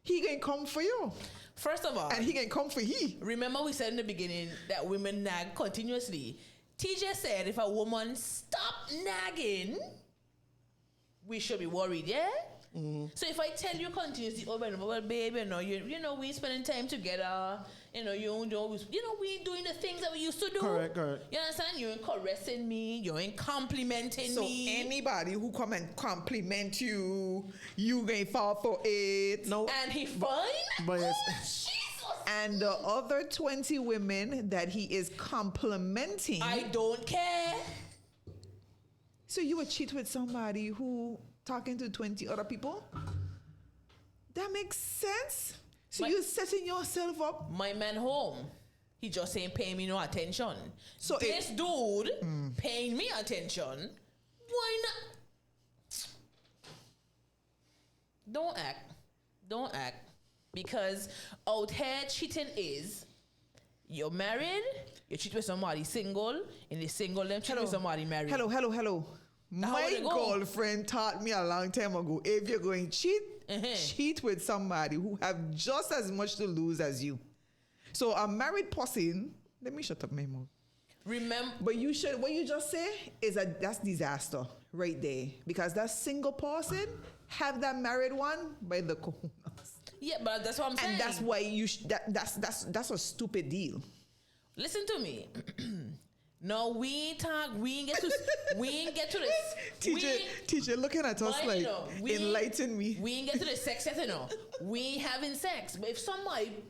He can come for you.
first of all,
And he can come for he.
remember we said in the beginning that women nag continuously. TJ said if a woman stop nagging, we should be worried, yeah? So if I tell you continuously over and over, well, babe, you know, we spending time together. You know, we ain't doing the things that we used to do.
Correct.
You understand? You ain't caressing me. You ain't complimenting
So
me.
anybody who come and compliment you, you gonna fall for it.
No.
And he fine?
But yes.
Oh, Jesus.
And the other 20 women that he is complimenting.
I don't care.
So you would cheat with somebody who talking to 20 other people? That makes sense. So you're setting yourself up.
My man home. He just ain't paying me no attention.
So
this dude paying me attention. Why not? Don't act. Because out here cheating is you're married, you cheat with somebody single, and the single them cheat with somebody married.
Hello.
How
My
would it go?
girlfriend taught me a long time ago, if you're going to cheat, cheat with somebody who have just as much to lose as you. So a married person, let me shut up my mouth.
Remember,
But what you just say that's disaster right there. Because that single person have that married one by the cojones.
yeah, but that's what I'm saying.
And that's why that's a stupid deal.
Listen to me. No, we ain't get to this.
Teacher looking at us
But,
like,
you know,
enlighten me.
We ain't get to the sex yet, you know. We ain't having sex. But if somebody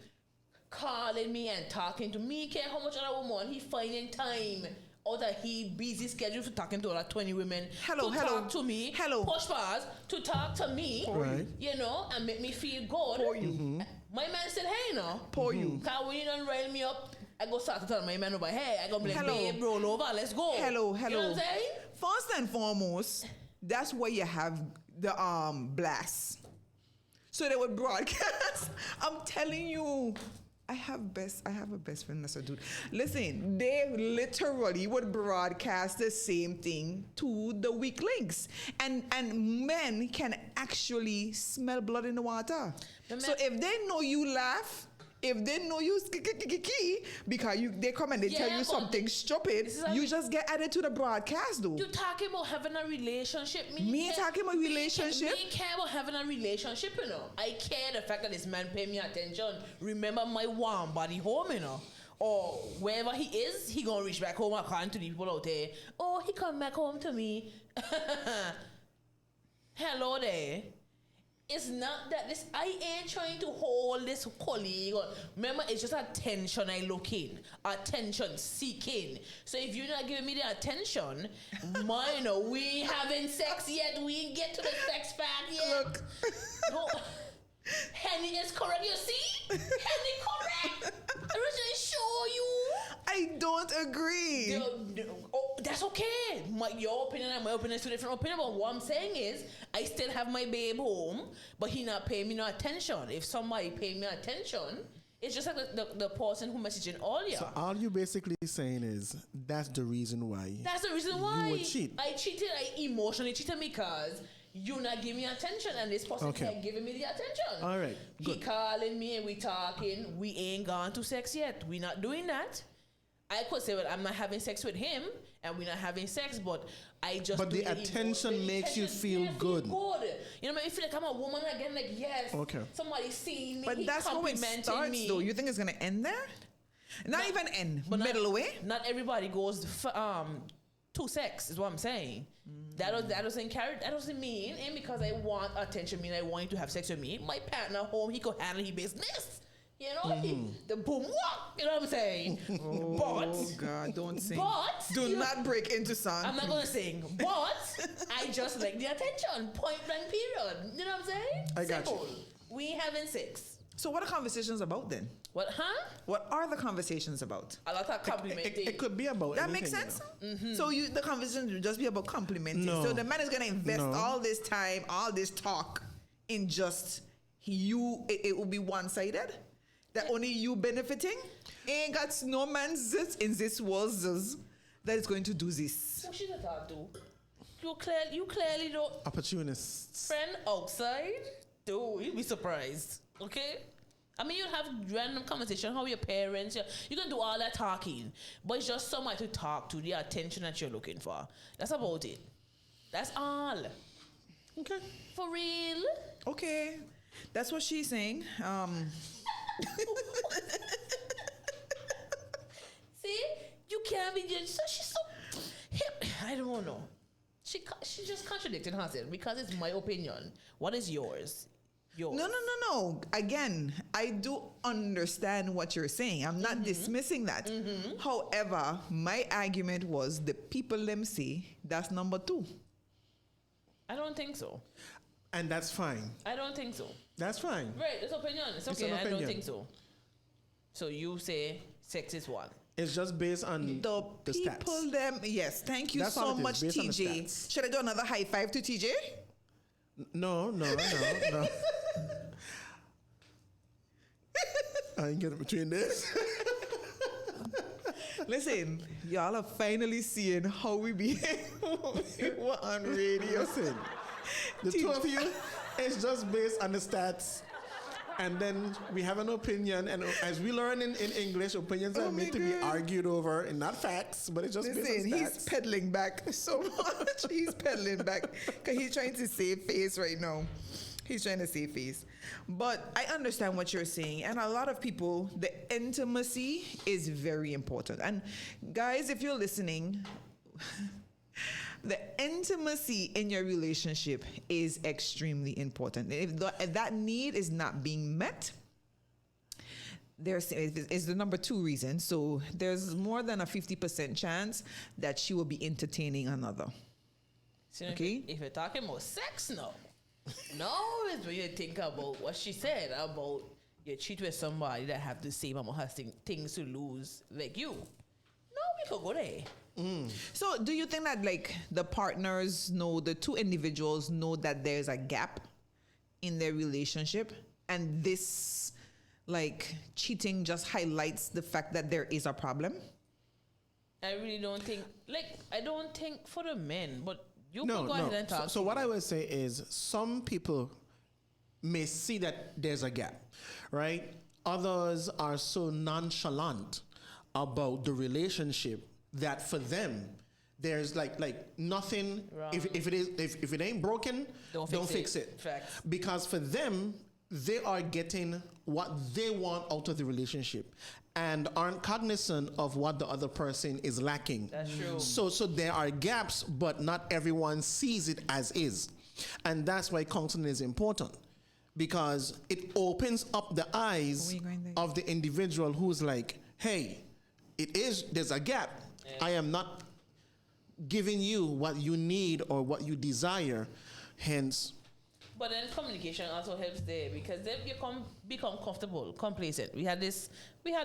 calling me and talking to me, care how much other woman, he finding time out of he busy schedule for talking to other 20 women. Talk to me. Push bars to talk to me.
Right.
You know, and make me feel good.
For you.
My man said, hey, no.
For you.
Cause when you don't rile me up, I go start to tell my man over, hey, I go be like,
Hello.
babe, roll over, let's go.
Hello.
You know what I'm saying?
First and foremost, that's where you have the blast. So they would broadcast. I'm telling you, I have a best friend that's a dude. Listen, they literally would broadcast the same thing to the weak links. And men can actually smell blood in the water. So if they know you laugh, if they know you because they come and they tell you something stupid, you just get added to the broadcast, though.
You talking about having a relationship?
Me talking about relationship?
Me care about having a relationship, you know. I care the fact that this man pay me attention. Remember my warm body home, you know. Or wherever he is, he gonna reach back home according to the people out there. Oh, he come back home to me. Hello there. It's not that this. I ain't trying to hold this colleague. Remember, it's just attention I look in, attention seeking. So if you're not giving me the attention, we ain't having sex yet. We ain't get to the sex part yet.
Look.
No. Henny is correct. You see, Henny correct. I was show you.
I don't agree.
Oh, that's okay. Your opinion and my opinion is two different opinions. But what I'm saying is, I still have my babe home, but he not paying me no attention. If somebody paying me attention, it's just like the person who messaging all you.
So all you basically saying is that's the reason why.
That's the reason why
you would cheat.
I cheated. I emotionally cheated because you not giving me attention, and this person can't giving me the attention.
All right.
He
Good.
calling me and we talking. We ain't gone to sex yet. We not doing that. I could say, well, I'm not having sex with him, and we're not having sex, but I just.
But the attention makes you feel good.
You know, I feel like I'm a woman again. Like yes,
Okay.
Somebody seeing me.
But that's how it starts,
me.
though. You think it's gonna end there? Not even end.
But
Middle way.
Not everybody goes to sex. Is what I'm saying. That doesn't mean, and because I want attention, mean I want you to have sex with me. My partner home, he could handle his business. You know, the boom walk. You know what I'm saying?
Oh God, don't sing.
But
Do not break into song.
I'm not gonna sing. But I just like the attention. Point blank period. You know what I'm saying?
I got you.
We ain't having sex.
So what are conversations about then?
What, huh?
What are the conversations about?
A lot of complimenting.
It could be about
That
anything,
makes sense.
you know.
So the conversation will just be about complimenting.
No.
So the man is gonna invest
No.
all this time, all this talk in just you. It will be one-sided. That only you benefiting. Ain't got no man's in this world that is going to do this.
Who should have do? You clearly don't.
Opportunists.
Friend outside, dude, you'd be surprised. Okay? I mean, you have random conversation, how your parents, you can do all that talking, but it's just somebody to talk to, the attention that you're looking for. That's about it. That's all.
Okay.
For real?
Okay. That's what she's saying.
See? You can't be judged. So she's so hip. I don't know. She just contradicting herself because it's my opinion. What is yours? Yours.
No. Again, I do understand what you're saying. I'm not dismissing that. However, my argument was the people them say that's number 2.
I don't think so.
And that's fine.
I don't think so.
That's fine.
Right, it's opinion. It's okay.
an
I don't
opinion.
think so. So you say sex is one.
It's just based on
The people
stats.
them, yes. Thank you
That's
so
all it is,
much,
based on the
TJ.
stats.
Should I do another high five to TJ?
No. I ain't getting between this.
Listen, y'all are finally seeing how we behave on radio.
Listen, the two of you, it's just based on the stats. And then we have an opinion, and as we learn in English, opinions
Oh
are
my
meant to be
God.
argued over, and not facts, but it's just
Listen,
based on
he's
stats.
peddling back so much. He's peddling back because he's trying to save face right now. He's trying to save face. But I understand what you're saying. And a lot of people, the intimacy is very important. And guys, if you're listening, the intimacy in your relationship is extremely important. If that need is not being met, is the number 2 reason. So there's more than a 50% chance that she will be entertaining another.
So
Okay.
If you're talking about sex, no. No, it's when you think about what she said about you cheat with somebody that have the same amount of things to lose like you. No, we could go there.
So do you think that like the partners know, the 2 individuals know that there's a gap in their relationship, and this like cheating just highlights the fact that there is a problem?
I really don't think, I don't think for the men, but you
No,
can go ahead and talk.
So what I would say is some people may see that there's a gap, right? Others are so nonchalant about the relationship that for them there's like nothing.
Wrong.
If it ain't broken, don't fix it.
Facts.
Because for them, they are getting what they want out of the relationship and aren't cognizant of what the other person is lacking.
That's true.
So there are gaps, but not everyone sees it as is. And that's why counseling is important, because it opens up the eyes
Where you going there?
of the individual who's like, hey, there's a gap. I am not giving you what you need or what you desire. Hence,
But then communication also helps there because then you become comfortable, complacent. We had this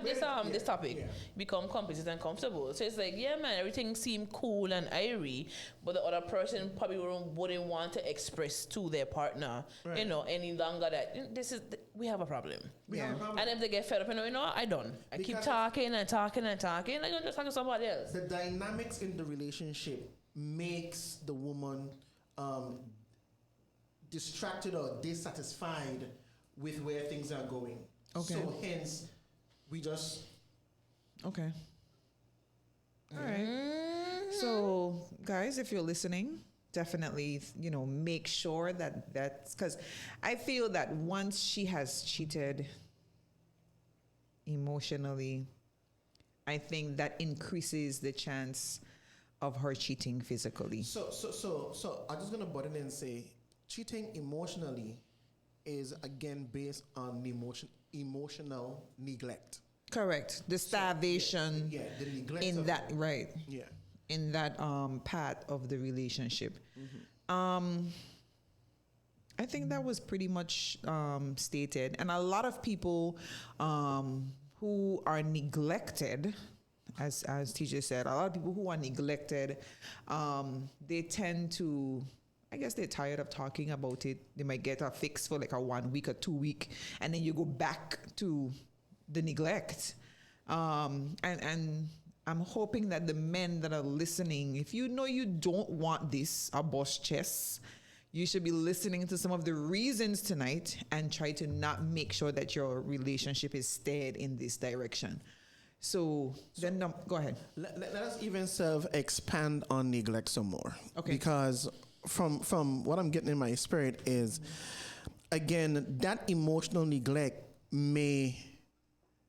this topic.
Yeah.
Become complacent and comfortable. So it's like, yeah, man, everything seemed cool and airy, but the other person probably wouldn't want to express to their partner,
Right.
any longer that we have a problem.
we have a problem.
And if they get fed up, I done. I keep
Because-
talking and talking and talking. I don't just talk to somebody else.
The dynamics in the relationship makes the woman distracted or dissatisfied with where things are going.
Okay.
So hence, we just
Okay. All right. So, guys, if you're listening, definitely, make sure that's because I feel that once she has cheated emotionally, I think that increases the chance of her cheating physically.
So I'm just gonna butt in and say, cheating emotionally is again based on the emotional neglect.
Correct. The starvation
Yeah, the neglect
in
of
that, right.
Yeah.
In that part of the relationship. I think that was pretty much stated. And a lot of people who are neglected, as TJ said, a lot of people who are neglected, they tend to, I guess they're tired of talking about it. They might get a fix for like a 1 week or 2 week, and then you go back to the neglect. And I'm hoping that the men that are listening, if you know you don't want this, a bust chest, you should be listening to some of the reasons tonight and try to not make sure that your relationship is steered in this direction. So then, go ahead.
Let us even expand on neglect some more.
Okay.
Because from what I'm getting in my spirit is, again, that emotional neglect may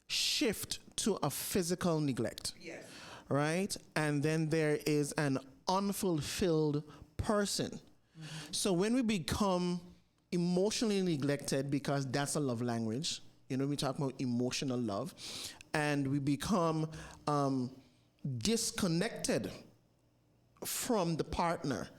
shift to a physical neglect.
Yes.
Right? And then there is an unfulfilled person. So when we become emotionally neglected, because that's a love language, we talk about emotional love, and we become disconnected from the partner,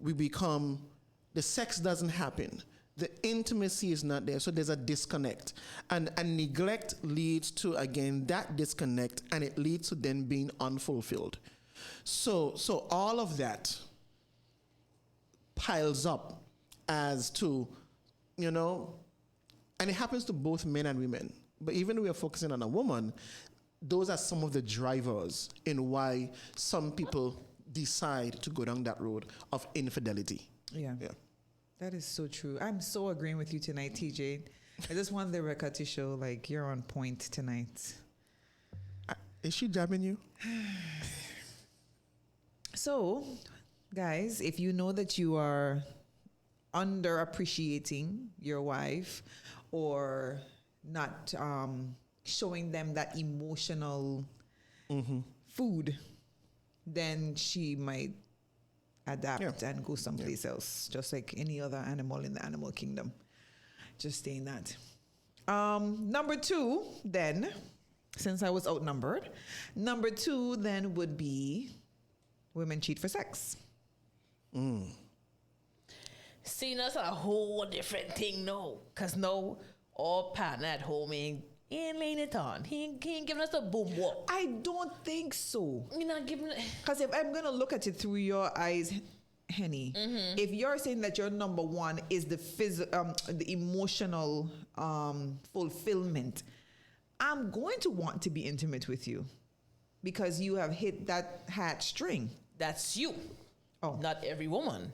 the sex doesn't happen. The intimacy is not there, so there's a disconnect. And neglect leads to, again, that disconnect, and it leads to then being unfulfilled. So all of that piles up as to, and it happens to both men and women. But even when we're focusing on a woman, those are some of the drivers in why some people decide to go down that road of infidelity.
Yeah. That is so true. I'm so agreeing with you tonight, TJ. I just want the record to show like you're on point tonight.
Is she jabbing you?
So, guys, if you know that you are underappreciating your wife or not showing them that emotional food, then she might adapt and go someplace else, just like any other animal in the animal kingdom. Just saying that. Number 2, then, since I was outnumbered, number 2 then would be women cheat for sex.
See, that's a whole different thing now. Because now, our partner at home ain't laying it on. He ain't giving us a boom walk.
I don't think so.
You're not giving it.
Because if I'm going to look at it through your eyes, Henny, if you're saying that your number 1 is the emotional fulfillment, I'm going to want to be intimate with you because you have hit that heartstring.
That's you.
Oh.
Not every woman.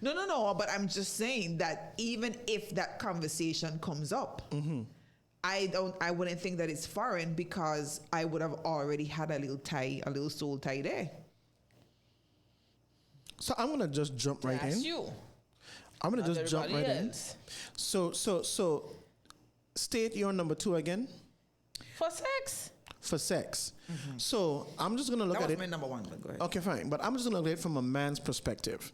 No, but I'm just saying that even if that conversation comes up, I wouldn't think that it's foreign because I would have already had a little soul tie there.
So I'm gonna just jump right in.
That's you.
I'm gonna
Not
just jump right
else.
in. So state your number 2 again.
For sex.
For sex. So I'm just gonna look at it.
That was my number 1, but go ahead.
Okay, fine. But I'm just gonna look at it from a man's perspective.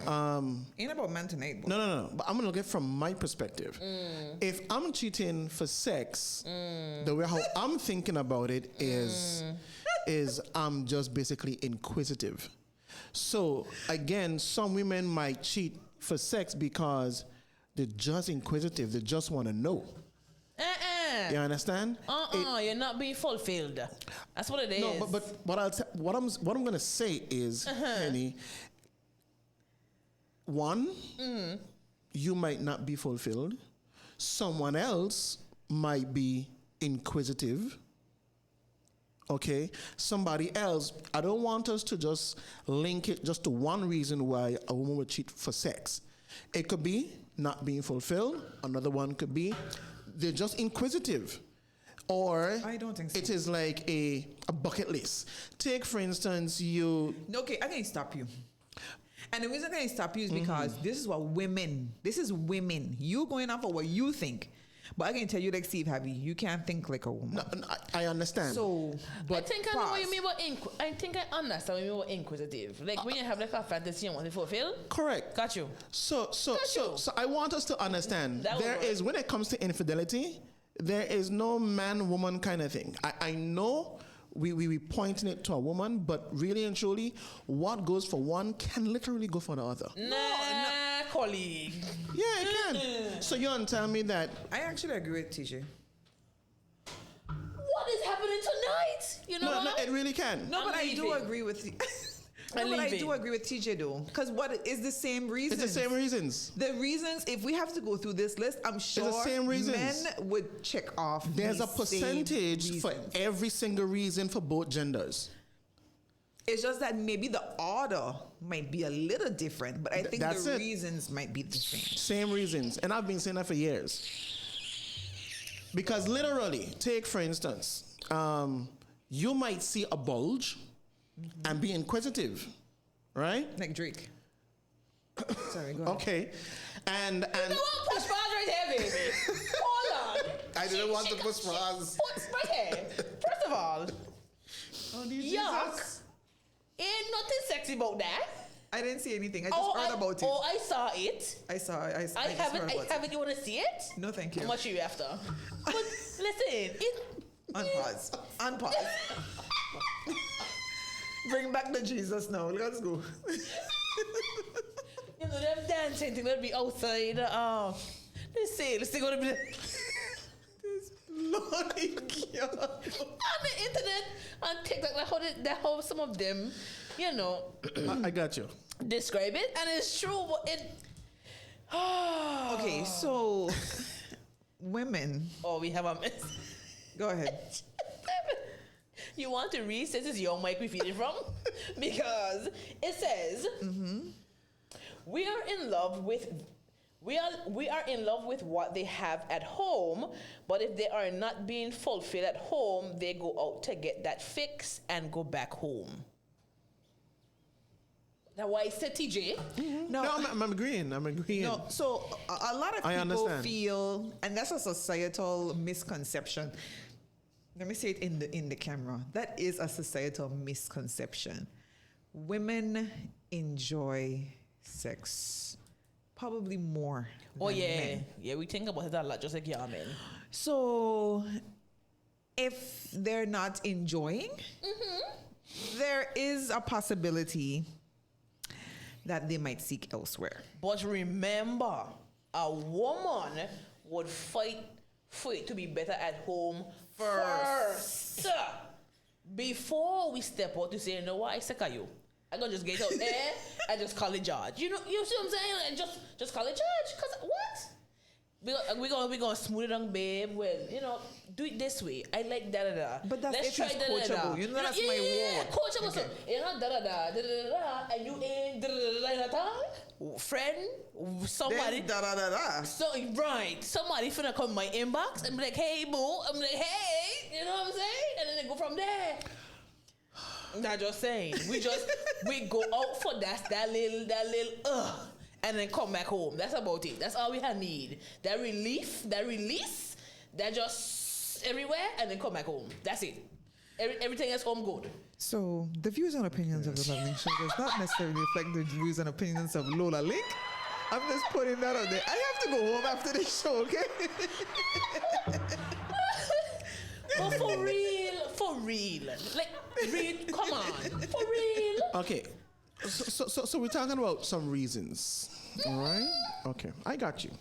Ain't about men tonight. Boy.
No. But I'm gonna look at it from my perspective. If I'm cheating for sex, the way how I'm thinking about it is I'm just basically inquisitive. So again, some women might cheat for sex because they're just inquisitive. They just want to know. You understand?
You're not being fulfilled. That's what it is.
No, but what I'm gonna say is, Henny, one, you might not be fulfilled. Someone else might be inquisitive. Okay? Somebody else, I don't want us to just link it just to one reason why a woman would cheat for sex. It could be not being fulfilled. Another one could be they're just inquisitive. Or
I don't think so.
It is like a bucket list. Take, for instance,
Okay, I can stop you. And the reason I can stop you is because this is women. You going off of what you think. But I can tell you, like Steve Harvey, you can't think like a woman.
No, I understand.
So, but
I think I know what you mean about I think I understand what you mean about inquisitive. Like when you have like a fantasy and want to fulfill.
Correct.
Got you.
So I want us to understand there is, when it comes to infidelity, there is no man-woman kind of thing. I know we pointing it to a woman, but really and truly, what goes for one can literally go for the other.
Nah,
colleague.
Yeah, it can. So you want to tell me that
I actually agree with TJ.
What is happening tonight? You know
no,
what?
it really can.
No,
I'm
but I do
leaving.
agree with
I'm
but I
leaving.
do agree with TJ though, because what is the same reason?
It's the same reasons.
The reasons, if we have to go through this list, I'm sure
the same reasons.
men would check off.
There's
the
a percentage
same
for
reasons.
every single reason for both genders.
It's just that maybe the order might be a little different, but I think
that's
the
it.
reasons might be the same.
Same reasons. And I've been saying that for years. Because literally, take for instance, you might see a bulge and be inquisitive, right?
Like Drake. Sorry, go ahead.
Okay. And
You don't want to push bars right here, baby. Hold on.
I didn't want to push bars.
Push right here. First of all,
Oh, dear
yuck.
Jesus.
Ain't nothing sexy about that.
I didn't see anything. I just heard about it.
Oh, I saw it.
I saw. I
I
just heard
haven't.
about it.
You want to see it?
No, thank you.
How much are you after? But listen, it.
Unpause. Unpause. Bring back the Jesus now. Let's go.
You know, them dancing thing that'll be outside. Let's see what it be.
Bloody God.
On the internet, on TikTok, that how some of them, you know,
I got you.
describe it, and it's true, but it.
Okay, so women.
Oh, we have a miss.
Go ahead.
You want to read since it's your mic we feed it from? Because it says, we are in love with what they have at home, but if they are not being fulfilled at home, they go out to get that fix and go back home. That's why I said TJ.
No,
No, I'm agreeing. I'm agreeing.
no. So a lot of
I
people
understand.
feel, and that's a societal misconception. Let me say it in the camera. That is a societal misconception. Women enjoy sex probably more.
Oh
than
yeah,
men.
yeah. We think about it a lot, just like y'all men.
So if they're not enjoying, there is a possibility that they might seek elsewhere.
But remember, a woman would fight for it to be better at home first. Before we step out to say, you know what, I sick of you. I'm gonna just get out there and just call it judge. You see what I'm saying? And just call it judge. Cause what? We're gonna smooth it on, babe. Well, you know, do it this way. I like da da da.
But that's
Let's
if
try
it's
da da da.
coachable. You know that's
yeah,
my
yeah,
word.
coachable.
Okay.
So you know da da da da da da, and you ain't da da da da at all. Friend, somebody.
Then, da da da da.
So right, somebody finna come in my inbox and be like, "Hey, boo," I'm like, "Hey," you know what I'm saying? And then they go from there. Not just saying. We go out for that little and then come back home. That's about it. That's all we need. That relief, that release, that just everywhere and then come back home. That's it. Everything else home good.
So the views and opinions of the Loving Show does not necessarily reflect the views and opinions of Lola Link. I'm just putting that out there. I have to go home after this show, okay?
But for real. Like, come on. For real.
Okay. So we're talking about some reasons. All right? Okay. I got you.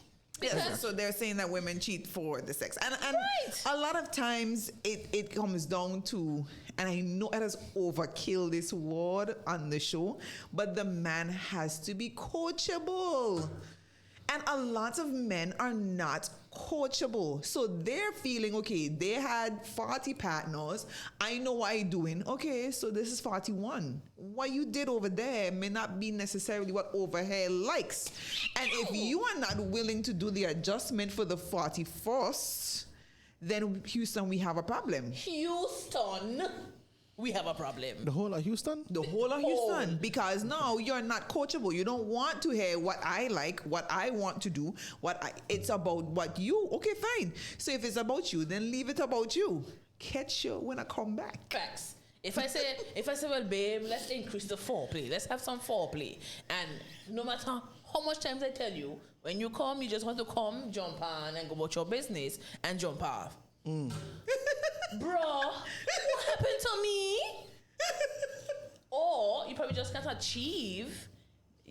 Yeah, so they're saying that women cheat for the sex. And
Right.
a lot of times it comes down to, and I know it has overkill this word on the show, but the man has to be coachable. And a lot of men are not coachable. So they're feeling, okay, they had 40 partners. I know what I'm doing. Okay, so this is 41. What you did over there may not be necessarily what over here likes. And if you are not willing to do the adjustment for the 41st, then Houston, we have a problem.
Houston, we have a problem.
The whole of Houston?
The whole of Houston, because now you're not coachable. You don't want to hear what I like, what I want to do, it's about what you. Okay, fine. So if it's about you, then leave it about you. Catch you when I come back.
Facts. If I say, well, babe, let's increase the foreplay. Let's have some foreplay. And no matter how much times I tell you, when you come, you just want to come, jump on, and go about your business and jump off. Bro, what happened to me? Or you probably just can't achieve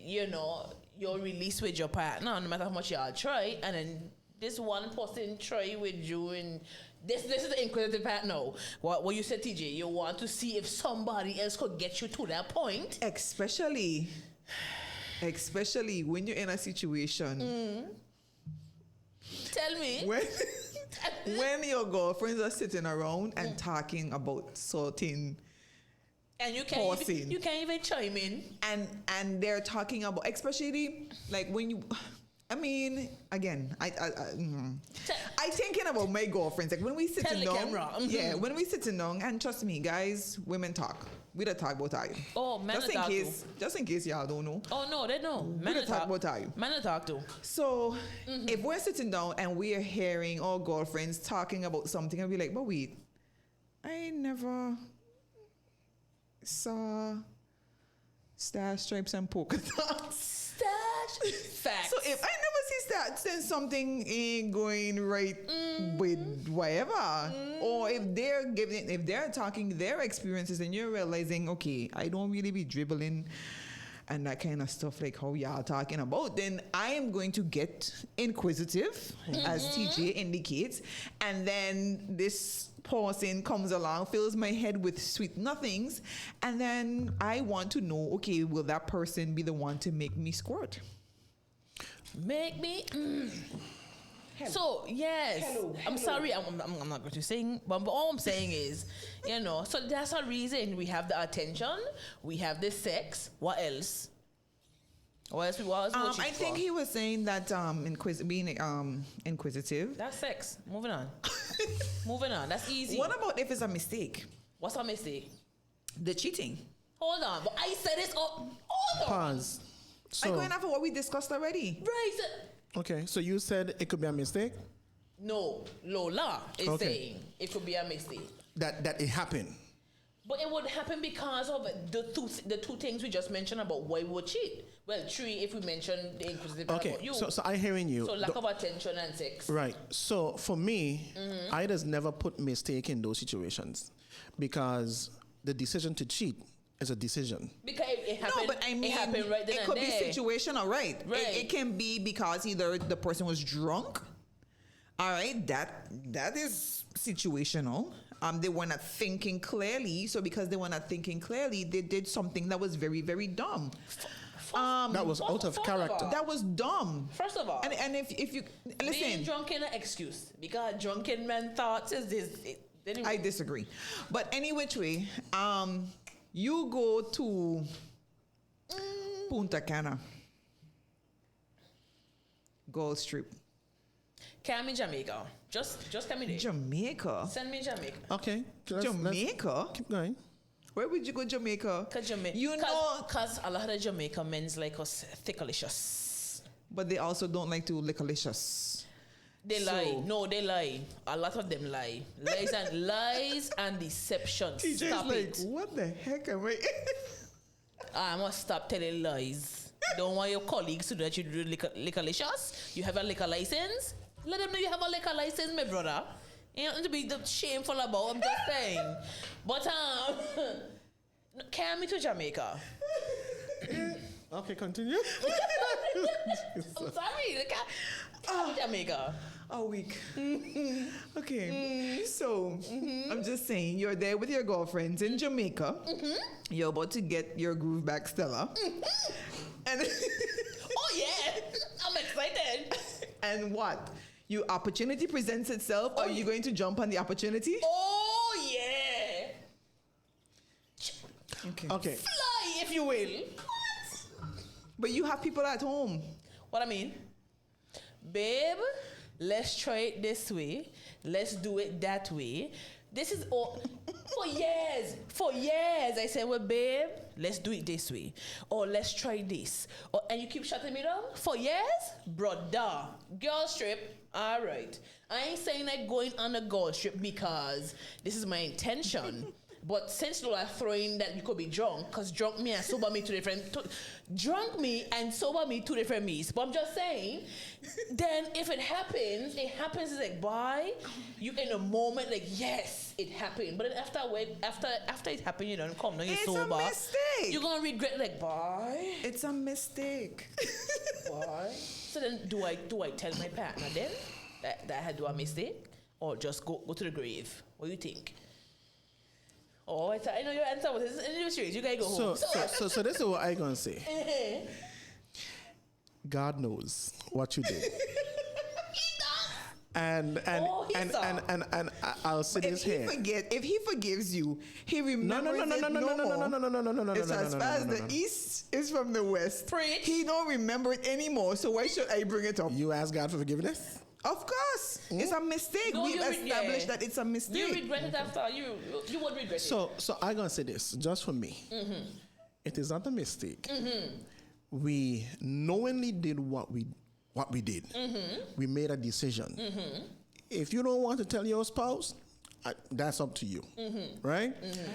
you're released with your partner, no matter how much y'all try, and then this one person try with you, and this is the inquisitive part now. What you said, TJ, you want to see if somebody else could get you to that point.
Especially when you're in a situation.
Tell me.
When your girlfriends are sitting around and talking about certain
and you can't even chime in.
And they're talking about, especially like when you, I mean, again, I thinking about my girlfriends. Like when we sitting down, when we sitting down, and trust me, guys, women talk. We don't talk about you.
Oh, men talk too.
Just in case y'all don't know.
Oh no, they know.
We don't talk about you.
Men talk too.
So if we're sitting down and we're hearing our girlfriends talking about something, I'll be like, but wait, I never saw star stripes and polka dots.
Facts.
So if I never see that, then something ain't going right with whatever. Or if they're talking their experiences and you're realizing, okay, I don't really be dribbling and that kind of stuff like how y'all talking about, then I am going to get inquisitive, as TJ indicates, and then this person comes along, fills my head with sweet nothings, and then I want to know, okay, will that person be the one to make me squirt?
Make me. So yes, I'm sorry, I'm not going to sing, but all I'm saying is, so that's a reason we have the attention, we have the sex. What else? What else?
I think he was saying that being inquisitive.
That's sex. Moving on. Moving on. That's easy.
What about if it's a mistake?
What's a mistake?
The cheating.
Hold on, but I said it's all. Hold on.
Pause. So,
I'm going after what we discussed already.
Right.
Okay, so you said it could be a mistake?
No, Lola is saying it could be a mistake.
That it happened.
But it would happen because of the two things we just mentioned about why we would cheat. Well, three if we mention the inquisitive about you.
So I'm hearing you.
So lack of attention and sex.
Right. So for me, I just never put mistake in those situations because the decision to cheat is a decision.
Because it happened. No, but I mean, it happened right then
it
and
could
there.
be situational, right? It can be because either the person was drunk. All right, that is situational. They were not thinking clearly. So because they were not thinking clearly, they did something that was very, very dumb.
That was out of character.
That was dumb.
First of all,
and if you listen,
being drunk ain't an excuse because drunken men thoughts is this. Anyway.
I disagree, but any which way, you go to Punta Cana, Gold Strip.
Come in Jamaica. Just come in there.
Jamaica.
Send me Jamaica.
Okay.
Jamaica.
Keep going.
Where would you go, Jamaica?
Because a lot of the Jamaica men's like us thickalicious.
But they also don't like to lickalicious.
They lie. No, they lie. A lot of them lie. Lies and deception.
TJ's
Stop
like,
it.
what the heck am I?
I must stop telling lies. Don't want your colleagues to know that you do lickalicious. You have a liquor license. Let them know you have a liquor license, my brother. Ain't nothing to be shameful about. I'm just saying. But carry me to Jamaica.
Okay, continue.
I'm sorry. Jamaica.
A week. Okay. So, I'm just saying, you're there with your girlfriends in Jamaica. You're about to get your groove back, Stella. And
oh, yeah. I'm excited.
And what? Your opportunity presents itself. Are you going to jump on the opportunity?
Oh, yeah.
Okay.
Fly, if you will. What?
But you have people at home.
What I mean? Babe, let's try it this way. Let's do it that way. This is all for years. For years, I said, well, babe, let's do it this way. Or let's try this. And you keep shutting me down? For years? Brother. Girl strip. All right. I ain't saying I'm going on a girl strip because this is my intention. But since you are throwing that you could be drunk, because drunk me and sober me drunk me and sober me two different me's. But I'm just saying, then if it happens, it's like, bye. You in a moment like, yes, it happened. But then after it happened, you don't come, now you're sober.
It's a mistake.
You're gonna regret like, bye.
It's a mistake.
Bye. So then, do I tell my partner then that I had do a mistake, or just go to the grave? What do you think? Oh, I know your answer was you gotta go home.
So this is what I gonna say. God knows what you did. And I'll say this here.
If he forgives you, he remembers no. It's as far as the east is from the west.
Preach.
He don't remember it anymore. So why should I bring it up?
You ask God for forgiveness?
Of course, it's a mistake.
No,
We've established that it's a mistake.
You regret it after. You would regret it.
So I'm gonna say this just for me. It is not a mistake. We knowingly did what we did. We made a decision. If you don't want to tell your spouse, that's up to you, right?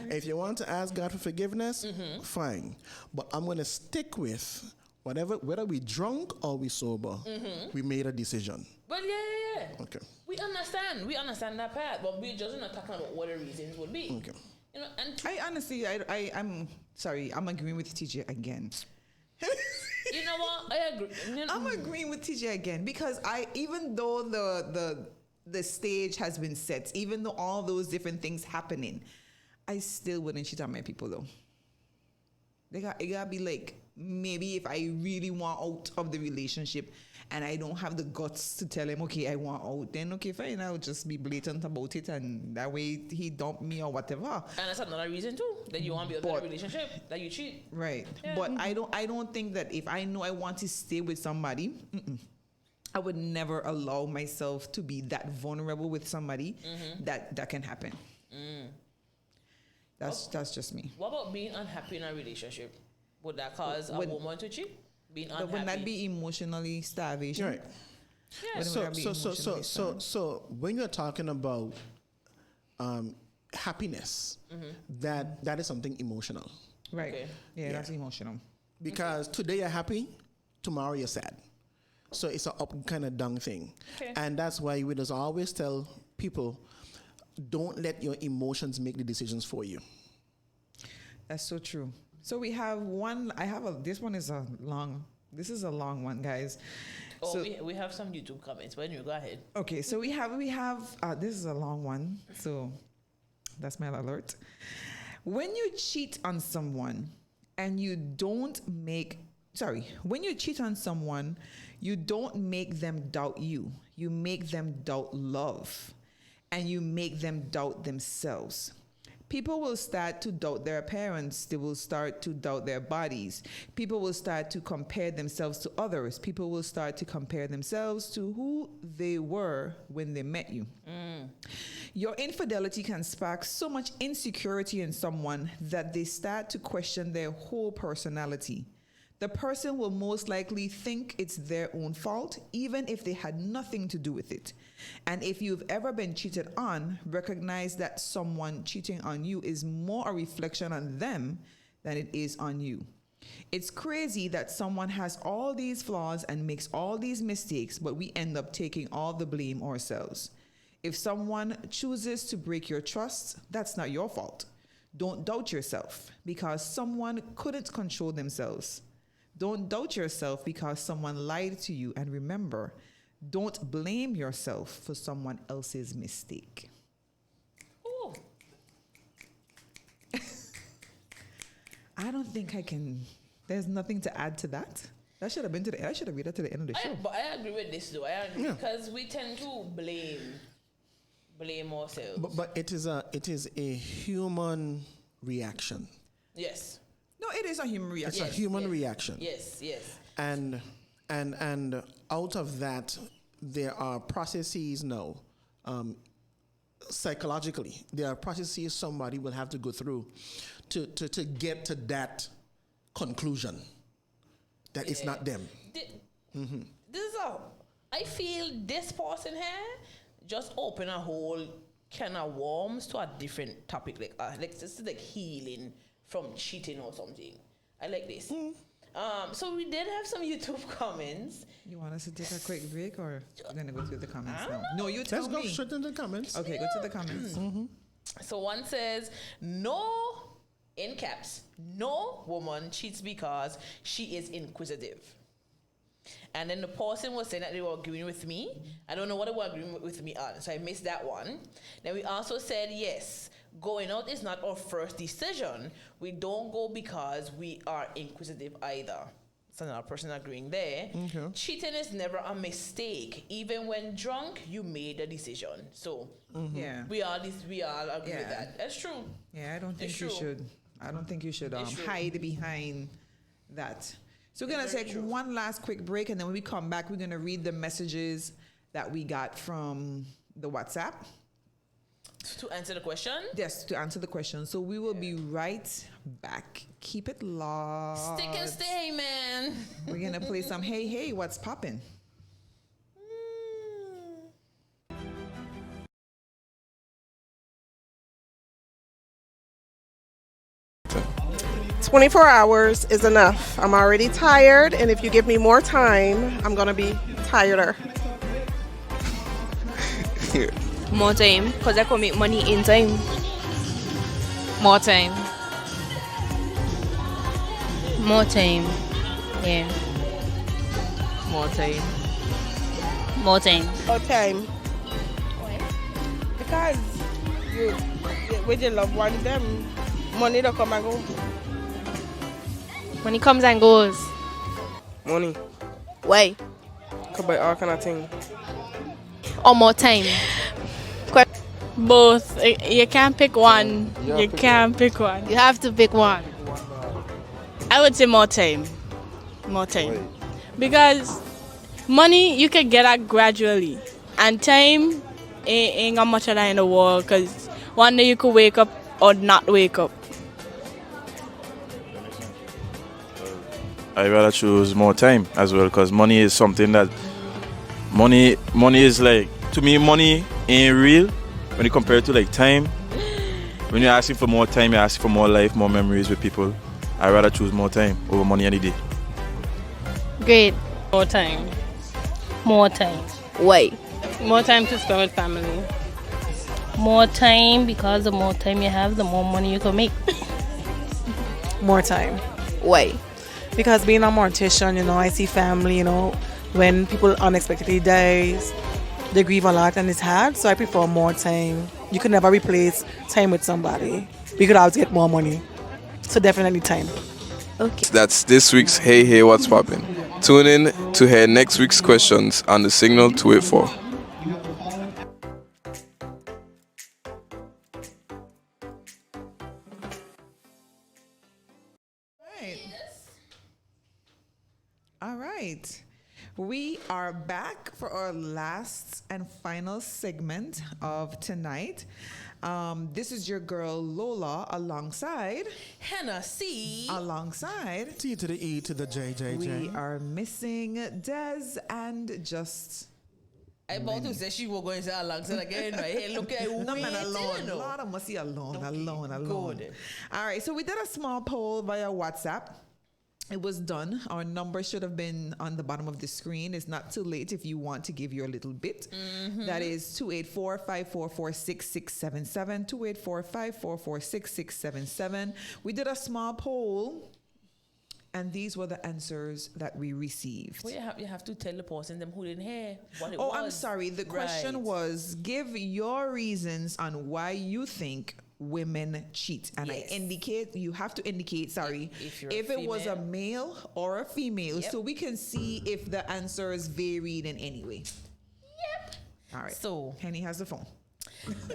If you want to ask God for forgiveness, fine. But I'm gonna stick with whether we drunk or we sober. We made a decision.
Well, yeah.
Okay.
We understand that part, but we're just not talking about what the reasons would be.
Okay.
You know, and
I honestly, I'm sorry, I'm agreeing with TJ again.
you know what? I agree. You know,
I'm agreeing with TJ again because even though the stage has been set, even though all those different things happening, I still wouldn't cheat on my people though. It gotta be like, maybe if I really want out of the relationship and I don't have the guts to tell him, okay, I want out, then okay, fine, I'll just be blatant about it and that way he dumped me or whatever.
And that's another reason too, that you want to be in a relationship, that you cheat.
Right.
Yeah.
But I don't think that if I know I want to stay with somebody, I would never allow myself to be that vulnerable with somebody that can happen. That's just me.
What about being unhappy in a relationship? Would that cause a woman to cheat? Being unhappy.
But would that be emotionally starvation?
Right.
Yeah.
So when you're talking about happiness, that is something emotional.
Right.
Okay.
Yeah, that's emotional.
Because today you're happy, tomorrow you're sad. So it's a up kind of down thing.
Okay.
And that's why we just always tell people, don't let your emotions make the decisions for you.
That's so true. So we have one. This is a long one, guys.
Oh,
so,
we have some YouTube comments, but anyway, go ahead.
Okay, so we have. This is a long one. So that's my alert. When you cheat on someone and when you cheat on someone, you don't make them doubt you. You make them doubt love, and you make them doubt themselves. People will start to doubt their appearance. They will start to doubt their bodies. People will start to compare themselves to others. People will start to compare themselves to who they were when they met you. Your infidelity can spark so much insecurity in someone that they start to question their whole personality. The person will most likely think it's their own fault, even if they had nothing to do with it. And if you've ever been cheated on, recognize that someone cheating on you is more a reflection on them than it is on you. It's crazy that someone has all these flaws and makes all these mistakes, but we end up taking all the blame ourselves. If someone chooses to break your trust, that's not your fault. Don't doubt yourself because someone couldn't control themselves. Don't doubt yourself because someone lied to you. And remember, don't blame yourself for someone else's mistake.
Oh.
I don't think I can. There's nothing to add to that. I should have read that to the end of the show.
But I agree with this though. I agree because we tend to blame ourselves.
But it is a human reaction.
Yes.
No, it is a human reaction.
It's a human reaction.
Yes.
And out of that, there are processes now, psychologically, there are processes somebody will have to go through to get to that conclusion that it's not them.
This is I feel this person here just open a whole kind of warms to a different topic, like this is like healing from cheating or something. I like this. So we did have some YouTube comments.
You want us to take a quick break, or we're gonna go through the comments now? No, you tell
Let's
me.
go straight into the comments.
Okay, go to the comments.
So one says, no, in caps, no woman cheats because she is inquisitive. And then the person was saying that they were agreeing with me. I don't know what they were agreeing with me on, so I missed that one. Then we also said, yes, going out is not our first decision. We don't go because we are inquisitive either. So another person agreeing there.
Okay.
Cheating is never a mistake. Even when drunk, you made a decision. So
Yeah.
we all agree with that. That's true.
Yeah, I don't think
It's
you
true.
should. I don't think you should
It's true.
hide behind that. So we're
It's
gonna
very
take
true.
one last quick break, and then when we come back, we're gonna read the messages that we got from the WhatsApp.
To answer the question,
Yes, to answer the question. So we will be right back. Keep it locked.
stick and stay, man.
We're gonna play some Hey Hey, What's Poppin'?
24 hours is enough. I'm already tired, and if you give me more time, I'm gonna be tireder.
More time, because I can make money in time. More time. More time. Yeah. More time. More time.
More time. Because you with your loved one, them money don't come and go.
Money comes and goes.
Money.
Why?
Could buy all kind of thing.
Or more time.
Both. You can't pick one. You can't pick one.
You have to pick one.
I would say more time. More time. Because money you can get at gradually. And time ain't got much of that in the world. Because one day you could wake up or not wake up.
I rather choose more time as well, because money is something that money is like, to me, money ain't real when you compare it to like time. When you're asking for more time, you're asking for more life, more memories with people. I rather choose more time over money any day.
Great. More time. More time.
Why?
More time to spend with family.
More time, because the more time you have, the more money you can make.
More time.
Why?
Because being a mortician, I see family, when people unexpectedly dies, they grieve a lot and it's hard. So I prefer more time. You could never replace time with somebody. We could always get more money. So definitely time.
Okay.
That's this week's Hey Hey What's Poppin'. Tune in to hear next week's questions on the signal to wait for.
All right. We are back for our last and final segment of tonight. This is your girl Lola alongside
Hennessy.
Alongside
T to the E to the J, J, J.
we are missing Des and just
I about to say she was going to say alongside again, right? Hey, look at
no man alone.
No.
Lord, I must see alone.
Okay, good.
All right, so we did a small poll via WhatsApp. It was done. Our number should have been on the bottom of the screen. It's not too late if you want to give your little bit. That is 284-544-6677. 284-544-6677. We did a small poll, and these were the answers that we received.
Well, you have to tell the person them who didn't hear what it was.
Oh, I'm sorry. The question was, give your reasons on why you think women cheat. And
Yes.
you have to indicate,
if you're
if
a
it was a
female.
male or a female,
Yep.
so we can see if the answers varied in any way.
Yep.
All right.
So,
Henny has the phone.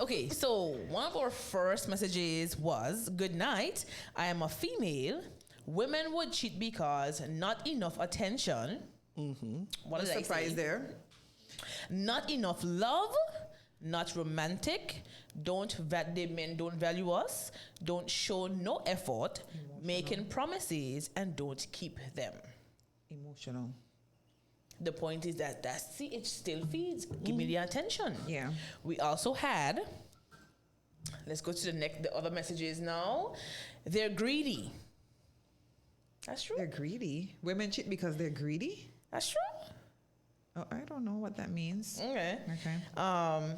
okay, so one of our first messages was, good night, I am a female. Women would cheat because not enough attention. What did I
Surprise
say?
there.
Not enough love, not romantic, the men don't value us, don't show no effort, making promises and don't keep them.
Emotional.
The point is that it still feeds. Give me the attention.
Yeah.
We also had
Let's go to the other messages now. They're greedy. That's true.
They're greedy. Women cheat because they're greedy?
That's true.
Oh, I don't know what that means.
Okay.
Okay.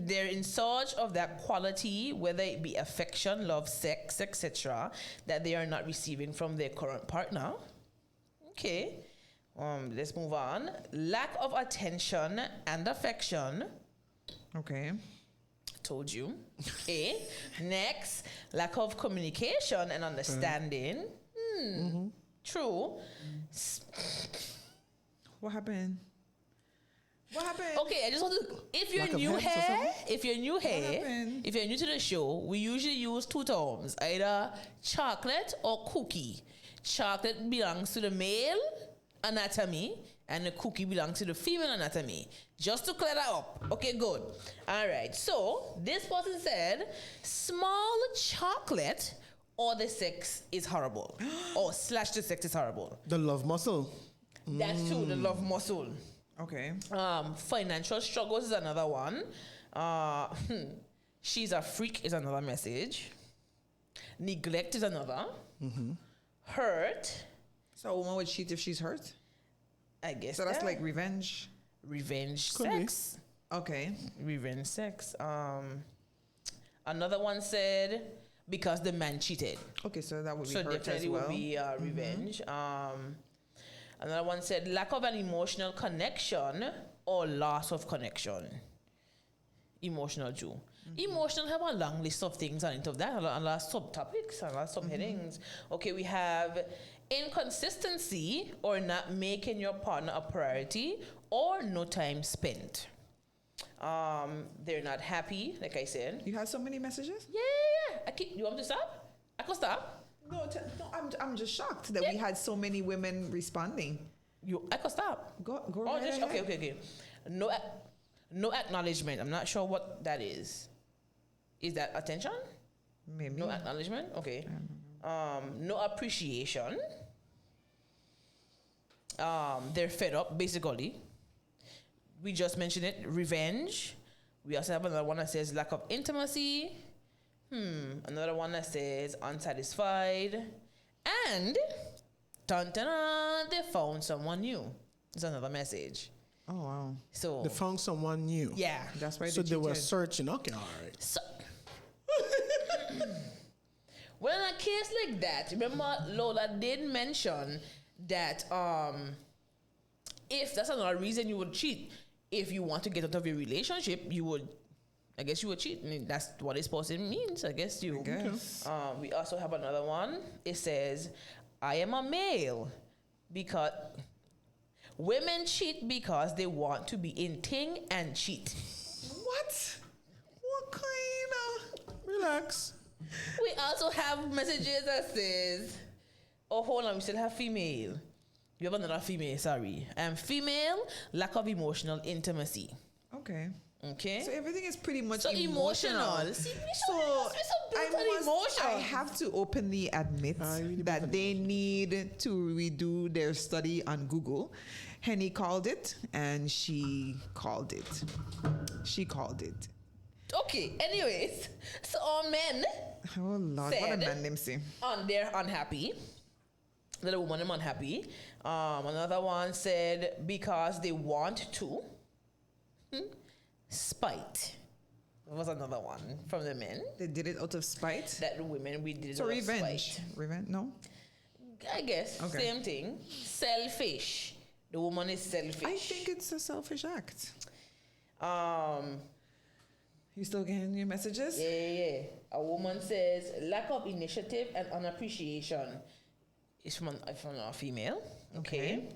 They're in search of that quality, whether it be affection, love, sex, etc., that they are not receiving from their current partner. Okay. Let's move on. Lack of attention and affection.
Okay.
Told you. Okay. Next, lack of communication and understanding. True.
What happened? What happened?
Okay, I just want to. If you're
Lack of
new
hints or
here,
something?
if you're new here,
happened?
if you're new to the show, we usually use two terms, either chocolate or cookie. Chocolate belongs to the male anatomy, and the cookie belongs to the female anatomy. Just to clear that up. Okay, good. All right. So this person said, small chocolate or the sex is horrible, or slash the sex is horrible.
The love muscle.
That's true. The love muscle.
Okay.
Financial struggles is another one. She's a freak is another message. Neglect is another. Hurt.
So a woman would cheat if she's hurt?
I guess
So that's
that.
like revenge?
Revenge
Could be.
sex.
Okay.
Revenge sex. Another one said because the man cheated.
Okay, so that would be
So
hurt as
definitely
well.
would be revenge. Another one said lack of an emotional connection or loss of connection. Emotional Jew. Emotional have a long list of things on it of that, a lot of subtopics, a lot of subheadings. Okay, we have inconsistency or not making your partner a priority or no time spent. They're not happy, like I said.
You had so many messages?
Yeah. You want me to stop? I can stop.
No, I'm just shocked that we had so many women responding.
I can stop.
Go
Oh,
right
just,
ahead.
okay. No acknowledgement. I'm not sure what that is. Is that attention?
Maybe.
No acknowledgement? Okay. No appreciation. They're fed up, basically. We just mentioned it. Revenge. We also have another one that says lack of intimacy. Another one that says unsatisfied. And they found someone new. It's another message.
Oh, wow.
So
They found someone new.
yeah.
That's why
So they were
cheated.
searching. Okay, all right.
So, well, in a case like that, remember Lola did mention that if that's another reason you would cheat, if you want to get out of your relationship, you would cheat. I mean, that's what it's supposed to means. I guess you.
guess.
We also have another one. It says, I am a male because women cheat because they want to be in ting and cheat.
What? What kind of...
Relax.
We also have messages that says, oh, hold on, we still have female. You have another female, sorry. Female, lack of emotional intimacy.
Okay.
Okay?
So everything is pretty much
So emotional. See,
I have to openly admit that they need to redo their study on Google. Henny called it, and she called it. She called it.
Okay, anyways. So all men
Oh, Lord. What a man them say.
they're unhappy. The woman is unhappy. Another one said because they want to. Spite. That was another one from the men.
They did it out of spite?
That the women, we did it
So
out of
revenge.
spite.
Revenge? No?
I guess.
Okay.
Same thing. Selfish. The woman is selfish.
I think it's a selfish act.
Um,
You still getting your messages?
yeah. A woman says lack of initiative and unappreciation. It's from a female. Okay.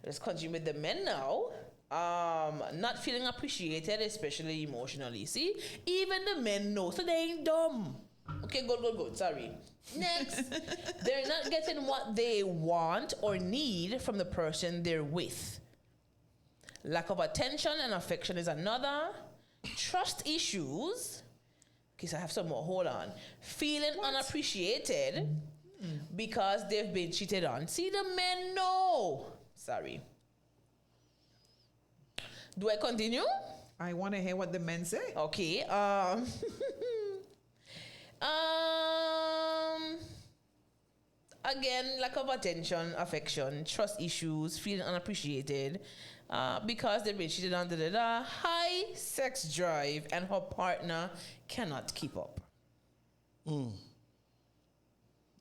Let's continue with the men now. Not feeling appreciated, especially emotionally. See, even the men know, so they ain't dumb. Okay, good. Sorry. Next, they're not getting what they want or need from the person they're with. Lack of attention and affection is another. Trust issues. Okay, so I have some more. Hold on. Feeling unappreciated because they've been cheated on. See, the men know. Sorry. Do I continue?
I want to hear what the men say.
Okay. Again, lack of attention, affection, trust issues, feeling unappreciated, because they've been cheated on, high sex drive, and her partner cannot keep up.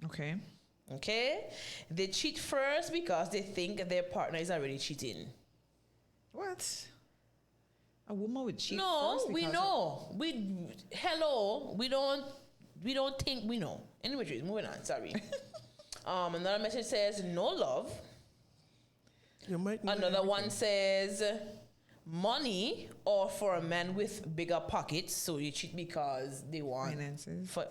Okay.
Okay? They cheat first because they think their partner is already cheating.
What? A woman would cheat
No,
first?
we know. We don't think we know. Anyway, moving on, sorry. Another message says no love. Another one says money, or for a man with bigger pockets, so you cheat because they want
finances.
For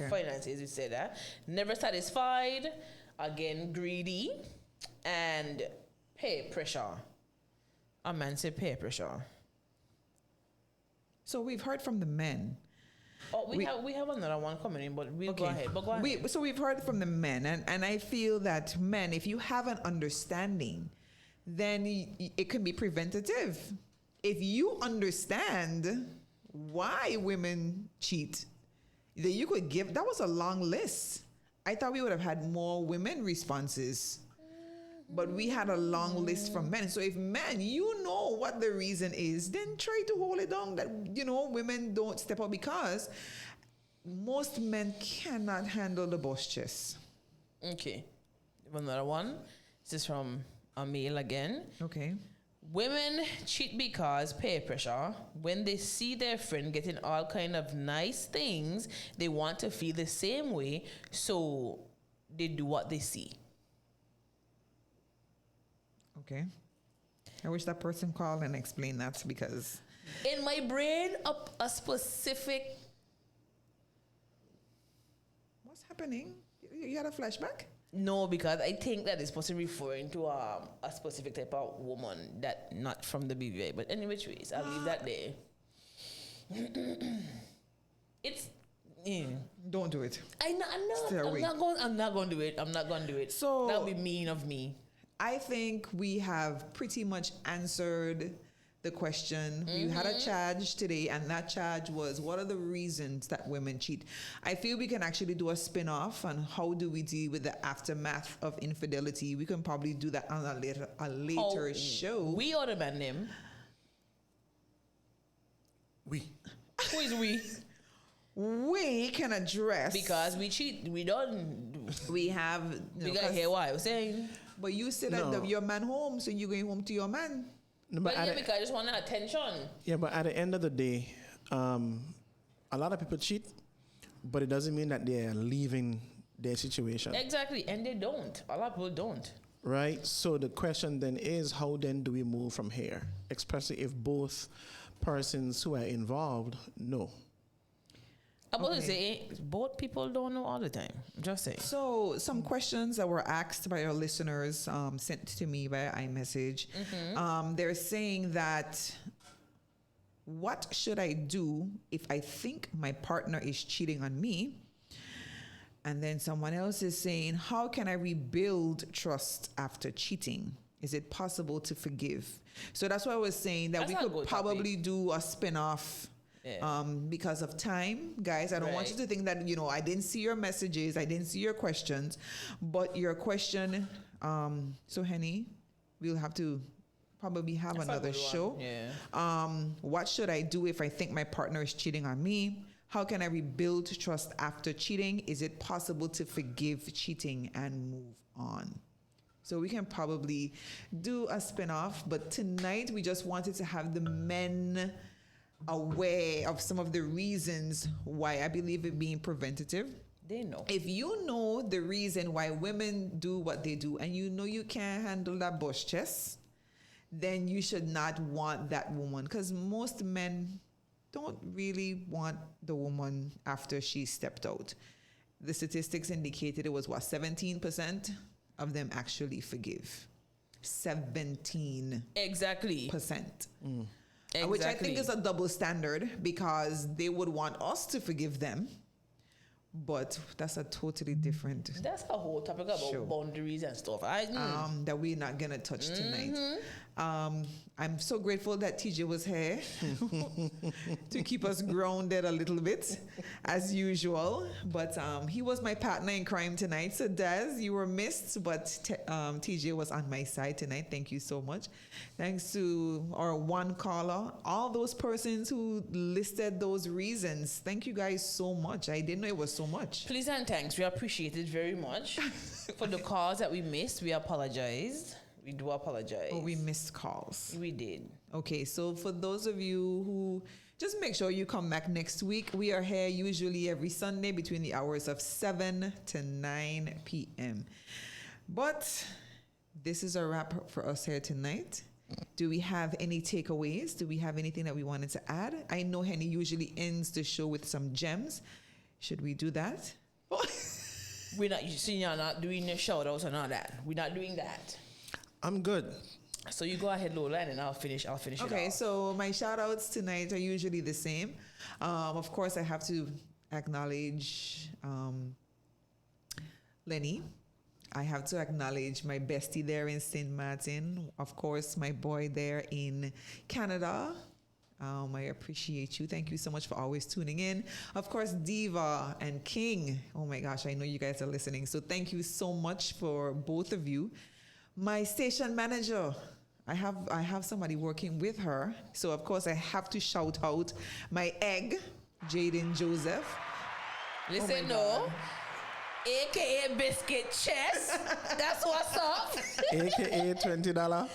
finances, you say that. Never satisfied, again greedy, and peer pressure. A man say peer pressure.
So we've heard from the men.
Oh, we have another one coming in, but we'll go ahead. But go ahead.
So we've heard from the men, and I feel that men, if you have an understanding, then it can be preventative. If you understand why women cheat, that you could give. That was a long list. I thought we would have had more women responses, but we had a long list from men. So if men, you know what the reason is, then try to hold it down that, women don't step up, because most men cannot handle the boss chess.
Okay. Another one. This is from a male again.
Okay.
Women cheat because peer pressure. When they see their friend getting all kind of nice things, they want to feel the same way, so they do what they see.
Okay. I wish that person called and explained that, because
in my brain, a specific...
What's happening? You had a flashback?
No, because I think that is supposed to be referring to a specific type of woman that not from the BBI. But any which ways, I'll leave that there. It's...
Don't do it.
I'm not going to do it. I'm not going to do it.
So
that'll be mean of me.
I think we have pretty much answered the question. We had a charge today, and that charge was, what are the reasons that women cheat? I feel we can actually do a spin-off on how do we deal with the aftermath of infidelity. We can probably do that on a later show.
We ought to ban them.
We.
Who is we?
We can address,
because we cheat. We don't.
We have.
We gotta hear what I was saying.
But you said that your man home, so you're going home to your man.
No,
but yeah, because I just want attention.
Yeah, but at the end of the day, a lot of people cheat, but it doesn't mean that they're leaving their situation.
Exactly, and they don't. A lot of people don't.
Right? So the question then is, how then do we move from here? Especially if both persons who are involved know.
I'm going to say, both people don't know all the time. Just saying.
So, some questions that were asked by our listeners, sent to me by iMessage. They're saying that, what should I do if I think my partner is cheating on me? And then someone else is saying, how can I rebuild trust after cheating? Is it possible to forgive? So that's why I was saying that we could probably do a spin-off. Yeah. Because of time, guys. I don't want you to think that, I didn't see your messages, I didn't see your questions, but your question, so Henny, we'll have to probably have another show.
Yeah.
What should I do if I think my partner is cheating on me? How can I rebuild trust after cheating? Is it possible to forgive cheating and move on? So we can probably do a spin-off, but tonight we just wanted to have the men aware of some of the reasons why I believe it being preventative.
They know.
If you know the reason why women do what they do, and you can't handle that bush chest, then you should not want that woman, because most men don't really want the woman after she stepped out. The statistics indicated it was 17% of them actually forgive. 17%.
Exactly.
Exactly. Which I think is a double standard, because they would want us to forgive them, but that's a totally different.
That's a whole topic about boundaries and stuff.
That we're not gonna touch tonight. I
I'm so grateful that TJ was here to keep us grounded a little bit, as usual. But he was my partner in crime tonight. So, Des, you were missed, but TJ was on my side tonight. Thank you so much. Thanks to our one caller, all those persons who listed those reasons. Thank you guys so much. I didn't know it was so much.
Please and thanks. We appreciate it very much. For the calls that we missed, we apologize. We do apologize.
Oh, we missed calls.
We did.
Okay, so for those of you who just make sure you come back next week. We are here usually every Sunday between the hours of 7 to 9 p.m. But this is a wrap for us here tonight. Do we have any takeaways? Do we have anything that we wanted to add? I know Henny usually ends the show with some gems. Should we do that?
We're not, you see, you're not doing the shout outs and all that. We're not doing that.
I'm good.
So you go ahead, Lola, and then I'll finish it off.
Okay, so my shout outs tonight are usually the same. Of course, I have to acknowledge Lenny. I have to acknowledge my bestie there in St. Martin. Of course, my boy there in Canada. I appreciate you. Thank you so much for always tuning in. Of course, Diva and King. Oh my gosh, I know you guys are listening. So thank you so much for both of you. My station manager. I have somebody working with her. So of course I have to shout out my egg, Jaden Joseph.
Listen, no. AKA Biscuit Chest. That's what's up.
AKA $20.
$20.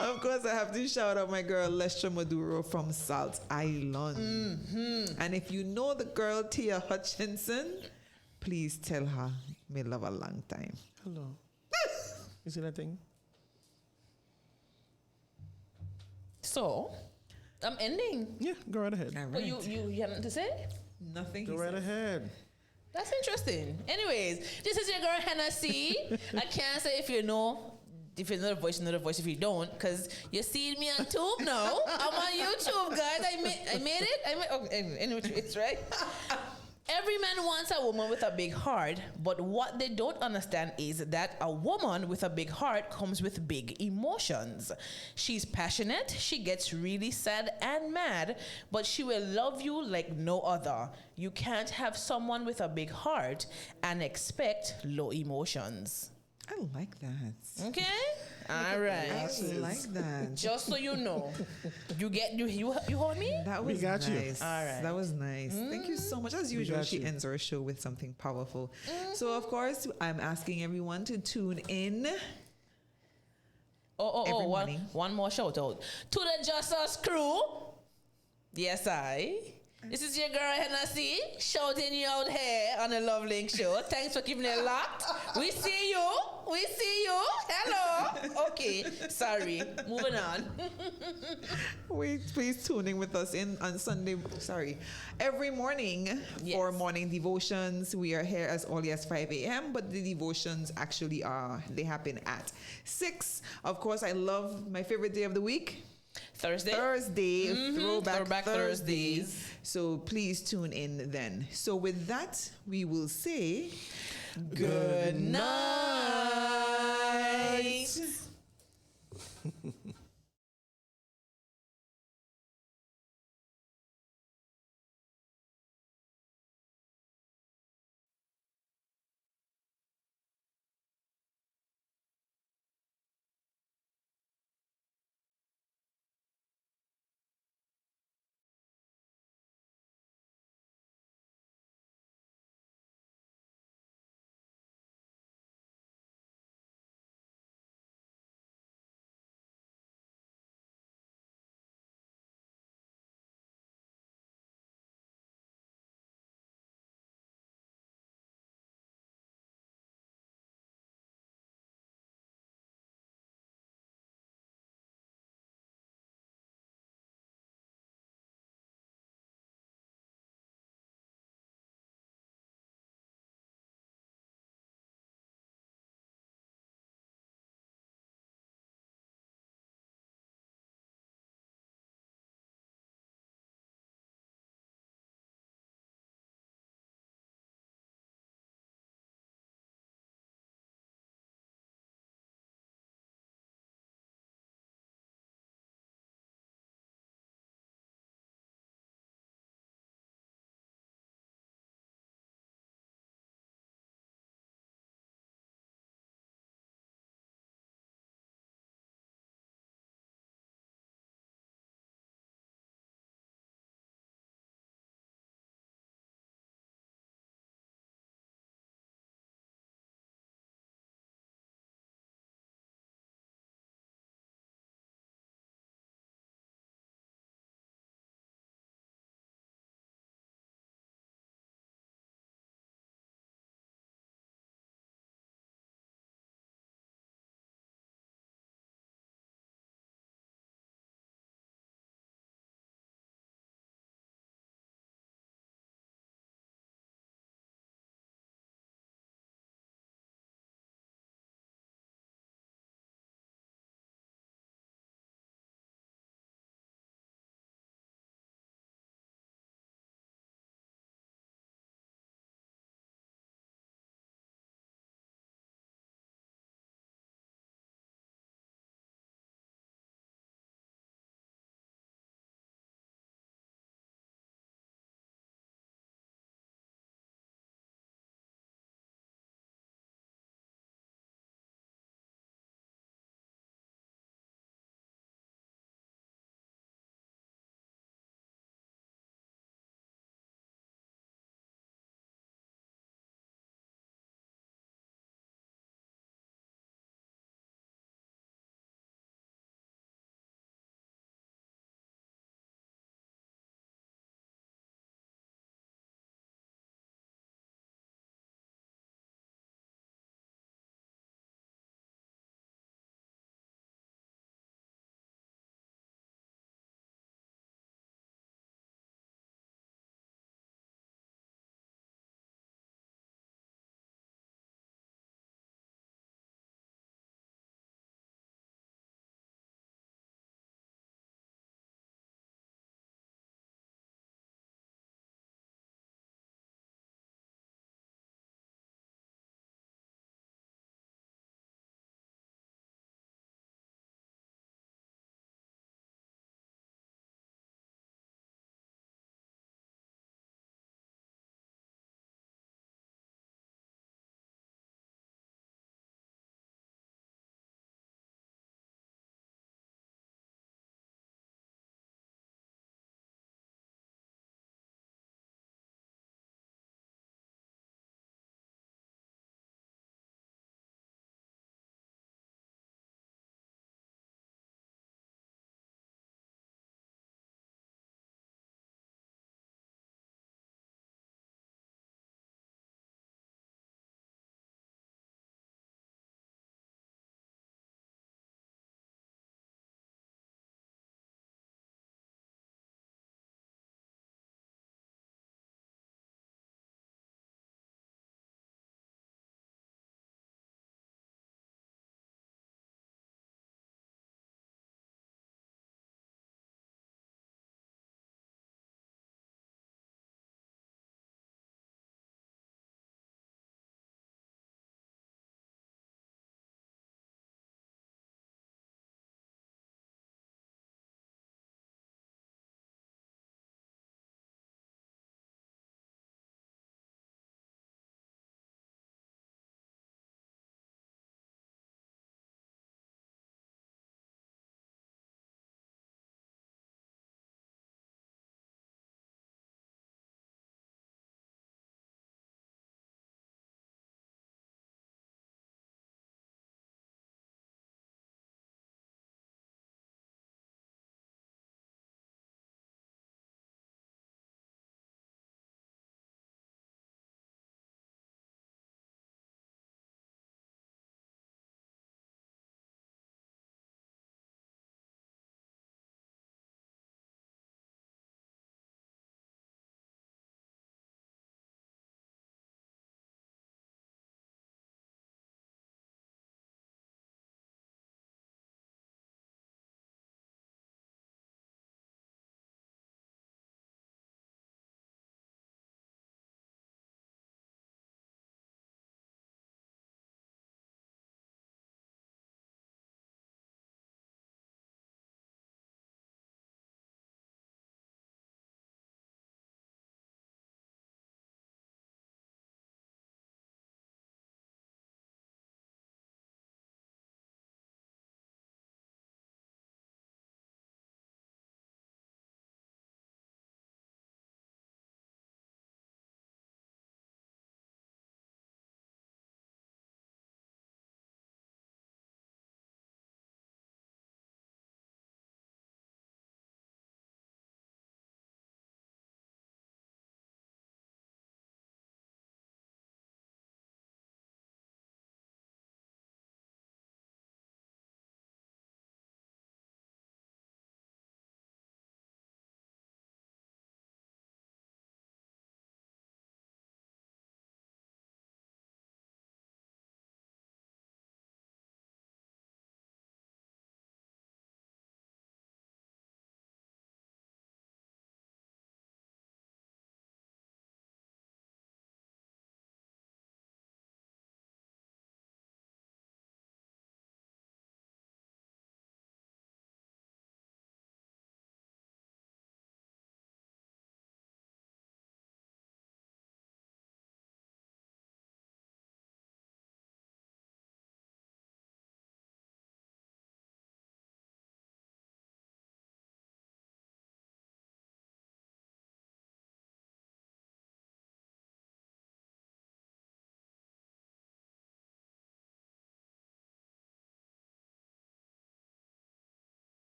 Of course, I have to shout out my girl Lestra Maduro from Salt Island. Mm-hmm. And if you know the girl Tia Hutchinson, please tell her me love a long time.
Hello. You see that thing?
So, I'm ending.
Yeah, go right ahead.
All right.
But you have nothing to say?
Nothing.
Go right ahead.
That's interesting. Anyways, this is your girl Hannah C. I can't say if you know the voice, you know the voice if you don't, because you see me on YouTube now. I'm on YouTube, guys. I made it. Anyway, it's right. Every man wants a woman with a big heart, but what they don't understand is that a woman with a big heart comes with big emotions. She's passionate, she gets really sad and mad, but she will love you like no other. You can't have someone with a big heart and expect low emotions.
I like that.
Okay? All right.
I like that.
Just so you know. You heard me?
That was
We got you.
nice.
All right.
That was nice. Thank you so much. As usual, she ends our show with something powerful. So, of course, I'm asking everyone to tune in.
One more shout out. To the Just Us crew. Yes, This is your girl Hennessy shouting you out here on the Love Link show. Thanks for keeping it locked. We see you. Hello. Okay. Sorry. Moving on.
Please tune in with us on Sunday. Every morning for morning devotions. We are here as early as 5 a.m. But the devotions actually they happen at 6. Of course, I love my favorite day of the week.
Thursday.
Mm-hmm. Throwback Thursdays. So please tune in then. So with that, we will say
good night.